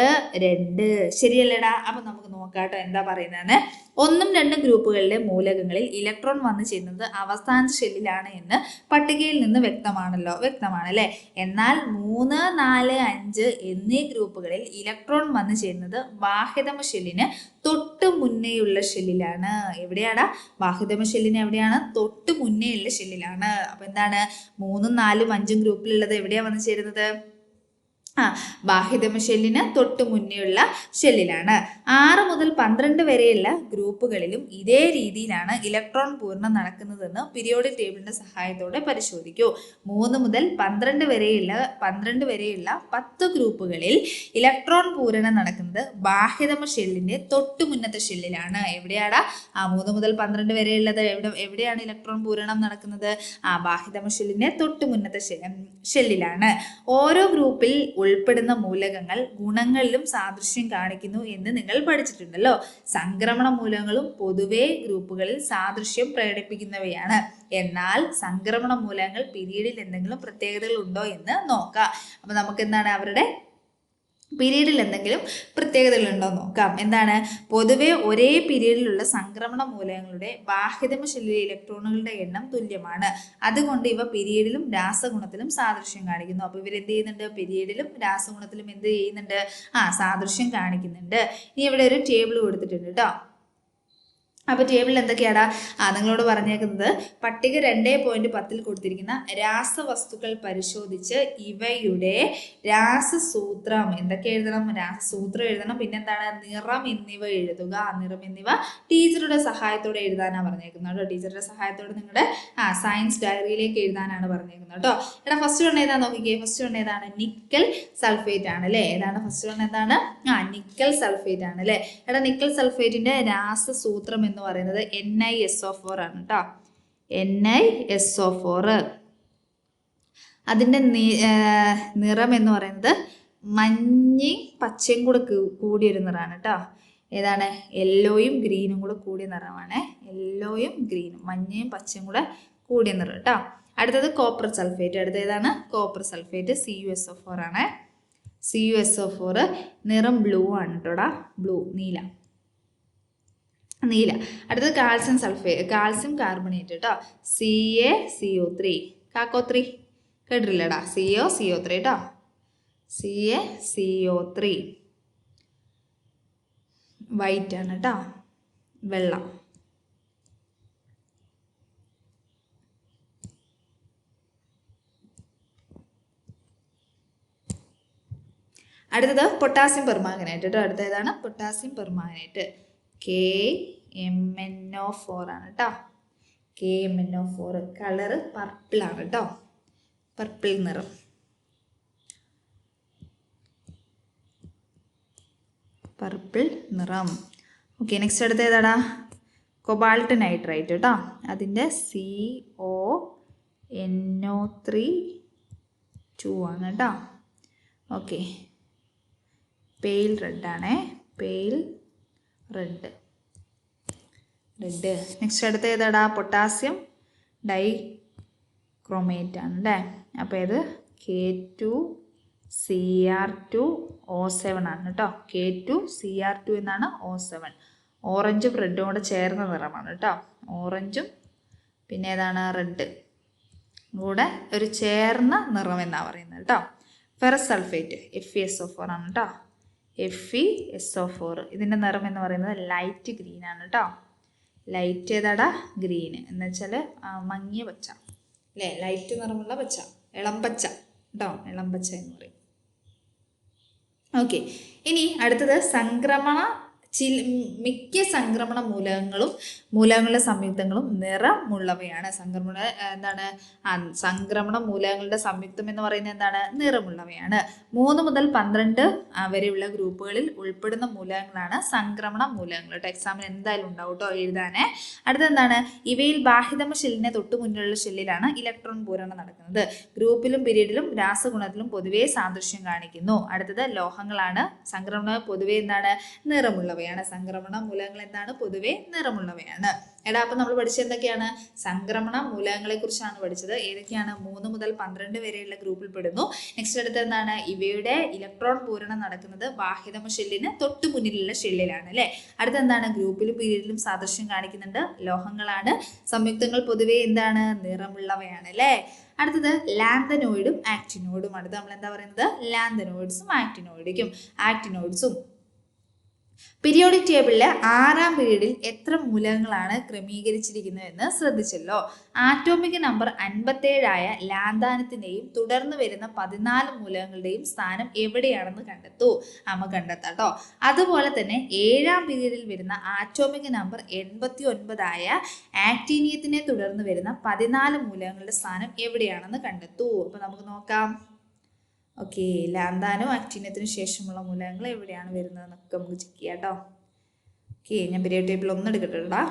2. ശരിയല്ലേടാ? അപ്പൊ നമുക്ക് നോക്കാട്ടോ എന്താ പറയുന്നതെന്ന്. 1ഉം 2ഉം ഗ്രൂപ്പുകളിലെ മൂലകങ്ങളിൽ ഇലക്ട്രോൺ വന്നു ചേരുന്നത് അവസാന ഷെല്ലിലാണ് എന്ന് പട്ടികയിൽ നിന്ന് വ്യക്തമാണല്ലേ. എന്നാൽ 3, 4, 5 എന്നീ ഗ്രൂപ്പുകളിൽ ഇലക്ട്രോൺ വന്നു ചേരുന്നത് ബാഹ്യതമ ഷെല്ലിന് തൊട്ട് മുന്നേയുള്ള ഷെല്ലിലാണ്. എവിടെയാണ്? ബാഹ്യതമ ഷെല്ലിന് എവിടെയാണ്? തൊട്ട് മുന്നേയുള്ള ഷെല്ലിലാണ്. അപ്പൊ എന്താണ്? 3, 4, 5 ഗ്രൂപ്പിലുള്ളത് എവിടെയാ വന്നു ചേരുന്നത്? ബാഹ്യതമ ഷെല്ലിന് തൊട്ട് മുന്നേയുള്ള ഷെല്ലിലാണ്. 6 മുതൽ 12 വരെയുള്ള ഗ്രൂപ്പുകളിലും ഇതേ രീതിയിലാണ് ഇലക്ട്രോൺ പൂരണം നടക്കുന്നതെന്ന് പീരിയോഡിക് ടേബിളിന്റെ സഹായത്തോടെ പരിശോധിക്കൂ. 3 മുതൽ 12 വരെയുള്ള 10 ഗ്രൂപ്പുകളിൽ ഇലക്ട്രോൺ പൂരണം നടക്കുന്നത് ബാഹ്യതമ ഷെല്ലിന്റെ തൊട്ട് മുന്നത്തെ ഷെല്ലിലാണ്. എവിടെയാണ്? 3 മുതൽ 12 വരെയുള്ളത് എവിടെയാണ് ഇലക്ട്രോൺ പൂരണം നടക്കുന്നത്? ബാഹ്യതമ ഷെല്ലിന്റെ തൊട്ട് മുന്നത്തെ ഷെല്ലിലാണ്. ഓരോ ഗ്രൂപ്പിൽ ഉൾപ്പെടുന്ന മൂലകങ്ങൾ ഗുണങ്ങളിലും സാദൃശ്യം കാണിക്കുന്നു എന്ന് നിങ്ങൾ പഠിച്ചിട്ടുണ്ടല്ലോ. സംക്രമണ മൂലകങ്ങളും പൊതുവെ ഗ്രൂപ്പുകളിൽ സാദൃശ്യം പ്രകടിപ്പിക്കുന്നവയാണ്. എന്നാൽ സംക്രമണ മൂലകങ്ങൾ പീരീഡിൽ എന്തെങ്കിലും പ്രത്യേകതകൾ ഉണ്ടോ എന്ന് നോക്കാം. അപ്പൊ നമുക്ക് എന്താണ് അവരുടെ പീരീഡിൽ എന്തെങ്കിലും പ്രത്യേകതകളുണ്ടോ നോക്കാം. എന്താണ്? പൊതുവെ ഒരേ പീരീഡിലുള്ള സംക്രമണ മൂലകങ്ങളുടെ ബാഹ്യതമ ഷെല്ലിലെ ഇലക്ട്രോണുകളുടെ എണ്ണം തുല്യമാണ്. അതുകൊണ്ട് ഇവ പീരീഡിലും രാസഗുണത്തിലും സാദൃശ്യം കാണിക്കുന്നു. അപ്പൊ ഇവരെന്ത് ചെയ്യുന്നുണ്ട്? പീരീഡിലും രാസഗുണത്തിലും എന്ത് ചെയ്യുന്നുണ്ട്? സാദൃശ്യം കാണിക്കുന്നുണ്ട്. ഇനി ഇവിടെ ഒരു ടേബിൾ കൊടുത്തിട്ടുണ്ട് കേട്ടോ. അപ്പോൾ ടേബിളിൽ എന്തൊക്കെയാടാ നിങ്ങളോട് പറഞ്ഞേക്കുന്നത്? പട്ടിക 2.10 കൊടുത്തിരിക്കുന്ന രാസവസ്തുക്കൾ പരിശോധിച്ച് ഇവയുടെ രാസസൂത്രം എന്തൊക്കെ എഴുതണം? രാസസൂത്രം എഴുതണം. പിന്നെന്താണ്? നിറം എന്നിവ എഴുതുക. നിറം എന്നിവ ടീച്ചറുടെ സഹായത്തോടെ എഴുതാനാണ് പറഞ്ഞേക്കുന്നത് കേട്ടോ. ടീച്ചറുടെ സഹായത്തോടെ നിങ്ങളുടെ സയൻസ് ഡയറിയിലേക്ക് എഴുതാനാണ് പറഞ്ഞേക്കുന്നത് കേട്ടോ. എടാ ഫസ്റ്റ് വൺ ഏതാ നോക്കിക്കേ. ഫസ്റ്റ് വൺ ഏതാണ്? നിക്കൽ സൾഫേറ്റ് ആണ് അല്ലേ. ഏതാണ് ഫസ്റ്റ് വൺ? എന്താണ്? നിക്കൽ സൾഫേറ്റ് ആണ് അല്ലേ. എടാ നിക്കൽ സൾഫേറ്റിന്റെ രാസസൂത്രം എന്ന് പറയുന്നത് NiSO4 ആണ് കേട്ടോ. NiSO4. അതിൻ്റെ നിറം എന്ന് പറയുന്നത് മഞ്ഞയും പച്ചയും കൂടെ കൂടിയൊരു നിറമാണ് കേട്ടോ. ഏതാണ്? യെല്ലോയും ഗ്രീനും കൂടെ കൂടിയ നിറമാണ്. യെല്ലോയും ഗ്രീനും, മഞ്ഞയും പച്ചയും കൂടെ കൂടിയ നിറം കേട്ടോ. അടുത്തത് കോപ്പർ സൾഫേറ്റ്. അടുത്ത ഏതാണ്? കോപ്പർ സൾഫേറ്റ്, CuSO4 ആണ്. CuSO4 നിറം ബ്ലൂ ആണ് കേട്ടോടാ, ബ്ലൂ, നീല. അടുത്തത് കാൽസ്യം കാർബണേറ്റ് കേട്ടോ, CaCO3, കാക്കോ3 കേട്ടില്ലടാ, CO3 കേട്ടോ, CaCO3 വൈറ്റ് ആണ് കേട്ടോ, വെള്ളം. അടുത്തത് പൊട്ടാസ്യം പെർമാംഗനേറ്റ് കേട്ടോ. അടുത്ത ഏതാണ്? പൊട്ടാസ്യം പെർമാംഗനേറ്റ്, KMnO4 ആണ് കേട്ടോ. KMnO4 കളറ് പർപ്പിൾ ആണ് കേട്ടോ, പർപ്പിൾ നിറം. പർപ്പിൾ നിറം. ഓക്കെ, നെക്സ്റ്റ് അടുത്ത ഏതാടാ? കൊബാൾട്ട് നൈട്രേറ്റ് കേട്ടോ. അതിൻ്റെ CONO3 ആണ് കേട്ടോ. ഓക്കെ, പെയിൽ റെഡ് ആണേ, പെയിൽ റെഡ്. നെക്സ്റ്റ് അടുത്ത ഏതാടാ? പൊട്ടാസ്യം ഡൈക്രോമേറ്റ് ആണ് അല്ലേ. അപ്പോൾ ഇത് K2Cr2O7 ആണ് കേട്ടോ. K2Cr2 എന്നാണ് O7. ഓറഞ്ചും റെഡും കൂടെ ചേർന്ന നിറമാണ് കേട്ടോ. ഓറഞ്ചും പിന്നെ ഏതാണ്? റെഡ് കൂടെ ഒരു ചേർന്ന നിറം എന്നാണ് പറയുന്നത് കേട്ടോ. ഫെറസ് സൾഫേറ്റ്, FeSO4 ആണ് കേട്ടോ. FeSO4 ഇതിൻ്റെ നിറം എന്ന് പറയുന്നത് ലൈറ്റ് ഗ്രീൻ ആണ് കേട്ടോ. ലൈറ്റ് ഏതാടാ? ഗ്രീൻ എന്ന് വെച്ചാൽ മങ്ങിയ പച്ച അല്ലേ, ലൈറ്റ് നിറമുള്ള പച്ച, ഇളം പച്ച കേട്ടോ, ഇളം പച്ച എന്ന് പറയും. ഓക്കെ, ഇനി അടുത്തത് മിക്ക സംക്രമണ മൂലകങ്ങളുടെ സംയുക്തങ്ങളും നിറമുള്ളവയാണ്. സംക്രമണ മൂലകങ്ങളുടെ സംയുക്തം എന്ന് പറയുന്നത് എന്താണ്? നിറമുള്ളവയാണ്. 3 മുതൽ 12 വരെയുള്ള ഗ്രൂപ്പുകളിൽ ഉൾപ്പെടുന്ന മൂലകങ്ങളാണ് സംക്രമണ മൂലകങ്ങൾ കേട്ടോ. എക്സാമിന് എന്തായാലും ഉണ്ടാവും കേട്ടോ എഴുതാനേ. അടുത്തെന്താണ്? ഇവയിൽ ബാഹ്യതമ ഷെല്ലിനെ തൊട്ടു മുന്നിലുള്ള ഷെല്ലിലാണ് ഇലക്ട്രോൺ പൂരണം നടക്കുന്നത്. ഗ്രൂപ്പിലും പീരീഡിലും രാസഗുണത്തിലും പൊതുവേ സാദൃശ്യം കാണിക്കുന്നു. അടുത്തത് ലോഹങ്ങളാണ്. സംക്രമണ പൊതുവേ എന്താണ്? നിറമുള്ളവ. സംക്രമണ മൂലകങ്ങൾ എന്താണ്? പൊതുവെ നിറമുള്ളവയാണ്. അപ്പം നമ്മൾ പഠിച്ചത് എന്തൊക്കെയാണ്? സംക്രമണ മൂലകങ്ങളെ കുറിച്ചാണ് പഠിച്ചത്. ഏതൊക്കെയാണ്? 3 മുതൽ 12 വരെയുള്ള ഗ്രൂപ്പിൽ പെടുന്നു. നെക്സ്റ്റ് അടുത്ത് എന്താണ്? ഇവയുടെ ഇലക്ട്രോൺ പൂരണം നടക്കുന്നത് ബാഹ്യതമ ഷെല്ലിന് തൊട്ടു മുന്നിലുള്ള ഷെല്ലിലാണ് അല്ലേ. അടുത്ത എന്താണ്? ഗ്രൂപ്പിലും പീരീഡിലും സാദൃശ്യം കാണിക്കുന്നുണ്ട്. ലോഹങ്ങളാണ്. സംയുക്തങ്ങൾ പൊതുവെ എന്താണ്? നിറമുള്ളവയാണ് അല്ലേ. അടുത്തത് ലാന്തനോയിഡും ആക്ടിനോയിഡും. അടുത്ത് നമ്മൾ എന്താ പറയുന്നത്? ലാന്തനോയിഡ്സും ആക്ടിനോയിഡ്സും. പീരിയോഡിക് ടേബിളിലെ 6ാം പീരീഡിൽ എത്ര മൂലകങ്ങളാണ് ക്രമീകരിച്ചിരിക്കുന്നത് എന്ന് ശ്രദ്ധിച്ചല്ലോ. ആറ്റോമിക് നമ്പർ 57 ആയ ലാന്താനത്തിന്റെയും തുടർന്ന് വരുന്ന 14 മൂലകങ്ങളുടെയും സ്ഥാനം എവിടെയാണെന്ന് കണ്ടെത്തൂ. നമുക്ക് കണ്ടെത്താം കേട്ടോ. അതുപോലെ തന്നെ 7ാം പീരീഡിൽ വരുന്ന ആറ്റോമിക് നമ്പർ 89 ആയ ആക്ടീനിയത്തിനെ തുടർന്ന് വരുന്ന 14 മൂലകങ്ങളുടെ സ്ഥാനം എവിടെയാണെന്ന് കണ്ടെത്തൂ. അപ്പൊ നമുക്ക് നോക്കാം. ഓക്കെ, ലാന്താനോ ആക്ടീനിയത്തിനു ശേഷമുള്ള മൂലകങ്ങൾ എവിടെയാണ് വരുന്നതെന്നൊക്കെ നമുക്ക് ചെക്ക് ചെയ്യാം കേട്ടോ. ഓക്കെ, ഞാൻ പീരിയോഡിക് ടേബിൾ ഒന്ന് എടുക്കട്ടെടാ,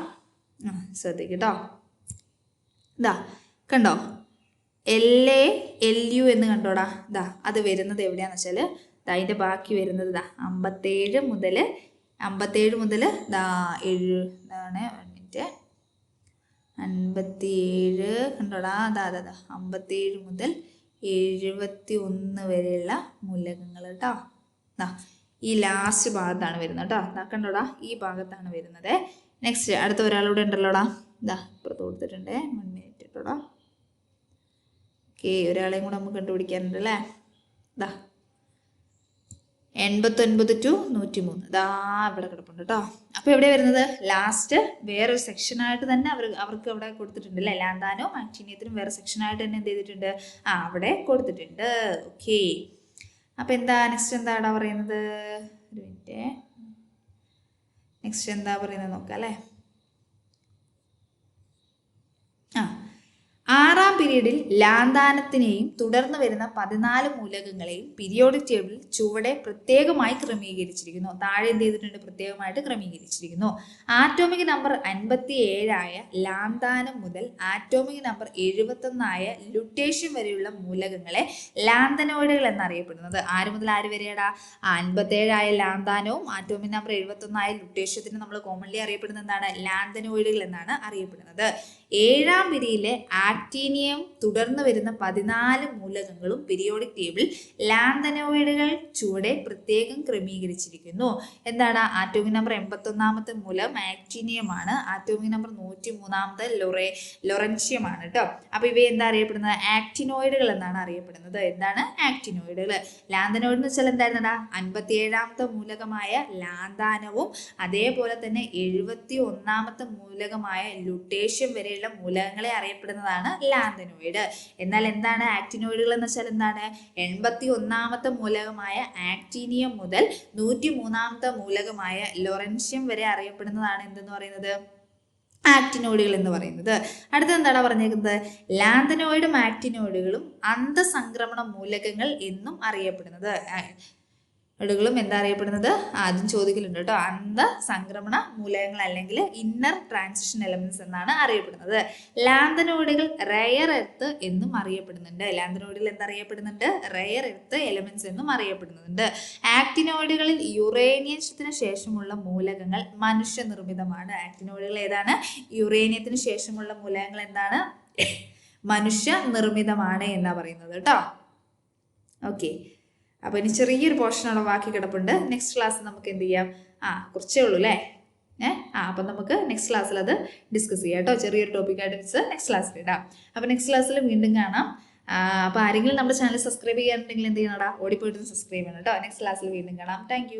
ശ്രദ്ധിക്കട്ടോ. ഇതാ കണ്ടോ, LA LU എന്ന് കണ്ടോടാ. ഇതാ അത് വരുന്നത് എവിടെയാന്ന് വെച്ചാൽ അതിൻ്റെ ബാക്കി വരുന്നത് ഇതാ 57 മുതൽ ഇതാ 7 ഇതാണ് 57 കണ്ടോടാ. അതാ 57 മുതൽ 71 വരെയുള്ള മൂലകങ്ങൾ കേട്ടോ. ഈ ലാസ്റ്റ് ഭാഗത്താണ് വരുന്നത് കേട്ടോ. കണ്ടോടാ, ഈ ഭാഗത്താണ് വരുന്നത്. നെക്സ്റ്റ് അടുത്ത ഒരാളൂടെ ഉണ്ടല്ലോടാ. ഇതാ ഇപ്പുറത്ത് കൊടുത്തിട്ടുണ്ട്. 1 മിനിറ്റ് കേട്ടോടാ. ഓക്കെ, ഒരാളെയും കൂടെ നമുക്ക് കണ്ടുപിടിക്കാനുണ്ട് അല്ലേ. ഇതാ 89 to 103 ഇതാ ഇവിടെ കിടപ്പുണ്ട് കേട്ടോ. അപ്പോൾ എവിടെ വരുന്നത്? ലാസ്റ്റ് വേറൊരു സെക്ഷനായിട്ട് തന്നെ അവർക്ക് അവിടെ കൊടുത്തിട്ടുണ്ട് അല്ലേ. ലാന്താനോ ആക്ടീനിയത്തിനും വേറെ സെക്ഷനായിട്ട് തന്നെ എന്ത് ചെയ്തിട്ടുണ്ട്? അവിടെ കൊടുത്തിട്ടുണ്ട്. ഓക്കെ, അപ്പോൾ എന്താ നെക്സ്റ്റ് എന്താടാ പറയുന്നത്? ഒരു മിനിറ്റ്, നെക്സ്റ്റ് എന്താ പറയുന്നത് നോക്കാം അല്ലേ. 6ാം പീരീഡിൽ ലാന്താനത്തിനെയും തുടർന്ന് വരുന്ന 14 മൂലകങ്ങളെയും പീരിയോഡിക് ടേബിളിൽ ചുവടെ പ്രത്യേകമായി ക്രമീകരിച്ചിരിക്കുന്നു. താഴെ എന്ത് ചെയ്തിട്ടുണ്ട്? പ്രത്യേകമായിട്ട് ക്രമീകരിച്ചിരിക്കുന്നു. ആറ്റോമിക് നമ്പർ 57 ആയ ലാന്താനം മുതൽ ആറ്റോമിക് നമ്പർ 71 ആയ ലുട്ടേഷ്യം വരെയുള്ള മൂലകങ്ങളെ ലാന്തനോയിഡുകൾ എന്നറിയപ്പെടുന്നത്. ആര് മുതൽ ആര് വരെയാടാ? 57 ആയ ലാന്താനവും ആറ്റോമിക് നമ്പർ 71 ആയ ലുട്ടേഷ്യത്തിന് നമ്മൾ കോമൺലി അറിയപ്പെടുന്നത് എന്താണ്? ലാന്തനോയിഡുകൾ എന്നാണ് അറിയപ്പെടുന്നത്. 7ാം പീരീഡിലെ ആക്ടീനിയം തുടർന്ന് വരുന്ന 14 മൂലകങ്ങളും പീരിയോഡിക് ടേബിൾ ലാന്തനോയിഡുകൾ ചുവടെ പ്രത്യേകം ക്രമീകരിച്ചിരിക്കുന്നു. എന്താണ്? ആറ്റോമിക് നമ്പർ 81ാമത്തെ മൂലകം ആക്ടീനിയമാണ്. ആറ്റോമിക് നമ്പർ 103ാമത്തെ ലൊറൻഷ്യമാണ് കേട്ടോ. അപ്പൊ ഇവ എന്താ അറിയപ്പെടുന്നത്? ആക്ടിനോയിഡുകൾ എന്നാണ് അറിയപ്പെടുന്നത്. എന്താണ്? ആക്ടിനോയിഡുകൾ. ലാന്തനോയിഡ് എന്ന് വെച്ചാൽ എന്തായിരുന്നടാ? 57ാമത്തെ മൂലകമായ ലാന്താനവും അതേപോലെ തന്നെ 71ാമത്തെ മൂലകമായ ലുട്ടേഷ്യം വരെയുള്ള മൂലകങ്ങളെ അറിയപ്പെടുന്നതാണ് ലാന്തനോയിഡ്. എന്നാൽ എന്താണ് ആക്ടിനോയിഡുകൾ എന്ന് വെച്ചാൽ എന്താണ്? 81ാമത്തെ മൂലകമായ ആക്ടീനിയം മുതൽ 103ാമത്തെ മൂലകമായ ലൊറൻഷ്യം വരെ അറിയപ്പെടുന്നതാണ് എന്തെന്ന് പറയുന്നത്? ആക്ടിനോയിഡുകൾ എന്ന് പറയുന്നത്. അടുത്ത എന്താണ് പറഞ്ഞേക്കുന്നത്? ലാന്തനോയിഡും ആക്ടിനോയിഡുകളും അന്തസംക്രമണ മൂലകങ്ങൾ എന്നും അറിയപ്പെടുന്നത്. ും എന്താ അറിയപ്പെടുന്നത്? ആദ്യം ചോദിക്കലുണ്ട് കേട്ടോ. അന്തസംക്രമണ മൂലകങ്ങൾ അല്ലെങ്കിൽ ഇന്നർ ട്രാൻസിഷൻ എലമെന്റ്സ് എന്നാണ് അറിയപ്പെടുന്നത്. ലാന്തനോയിഡുകൾ റെയർ എർത്ത് എന്നും അറിയപ്പെടുന്നുണ്ട്. ലാന്തനോയിഡുകൾ എന്തറിയപ്പെടുന്നുണ്ട്? റെയർ എർത്ത് എലമെന്റ്സ് എന്നും അറിയപ്പെടുന്നുണ്ട്. ആക്ടിനോയിഡുകളിൽ യുറേനിയത്തിന് ശേഷമുള്ള മൂലകങ്ങൾ മനുഷ്യനിർമ്മിതമാണ്. ആക്ടിനോയിഡുകൾ ഏതാണ്? യുറേനിയത്തിന് ശേഷമുള്ള മൂലകങ്ങൾ എന്താണ്? മനുഷ്യനിർമ്മിതമാണ് എന്നാ പറയുന്നത് കേട്ടോ. ഓക്കെ, അപ്പോൾ ഇനി ചെറിയൊരു പോർഷനോടെ ബാക്കി കിടപ്പുണ്ട്. നെക്സ്റ്റ് ക്ലാസ് നമുക്ക് എന്ത് ചെയ്യാം? കുറച്ചേ ഉള്ളൂ അല്ലേ? അപ്പം നമുക്ക് നെക്സ്റ്റ് ക്ലാസ്സിൽ അത് ഡിസ്കസ് ചെയ്യാം കേട്ടോ. ചെറിയൊരു ടോപ്പിക്കായിട്ട് വെച്ച് നെക്സ്റ്റ് ക്ലാസ്സിൽ ഇടാം. അപ്പോൾ നെക്സ്റ്റ് ക്ലാസ്സിൽ വീണ്ടും കാണാം. അപ്പോൾ ആരെങ്കിലും നമ്മുടെ ചാനൽ സബ്സ്ക്രൈബ് ചെയ്യാറുണ്ടെങ്കിൽ എന്ത് ചെയ്യണടാ? ഓടിപ്പോയിട്ട് സബ്സ്ക്രൈബ് ചെയ്യണം കേട്ടോ. നെക്സ്റ്റ് ക്ലാസ്സിൽ വീണ്ടും കാണാം. താങ്ക്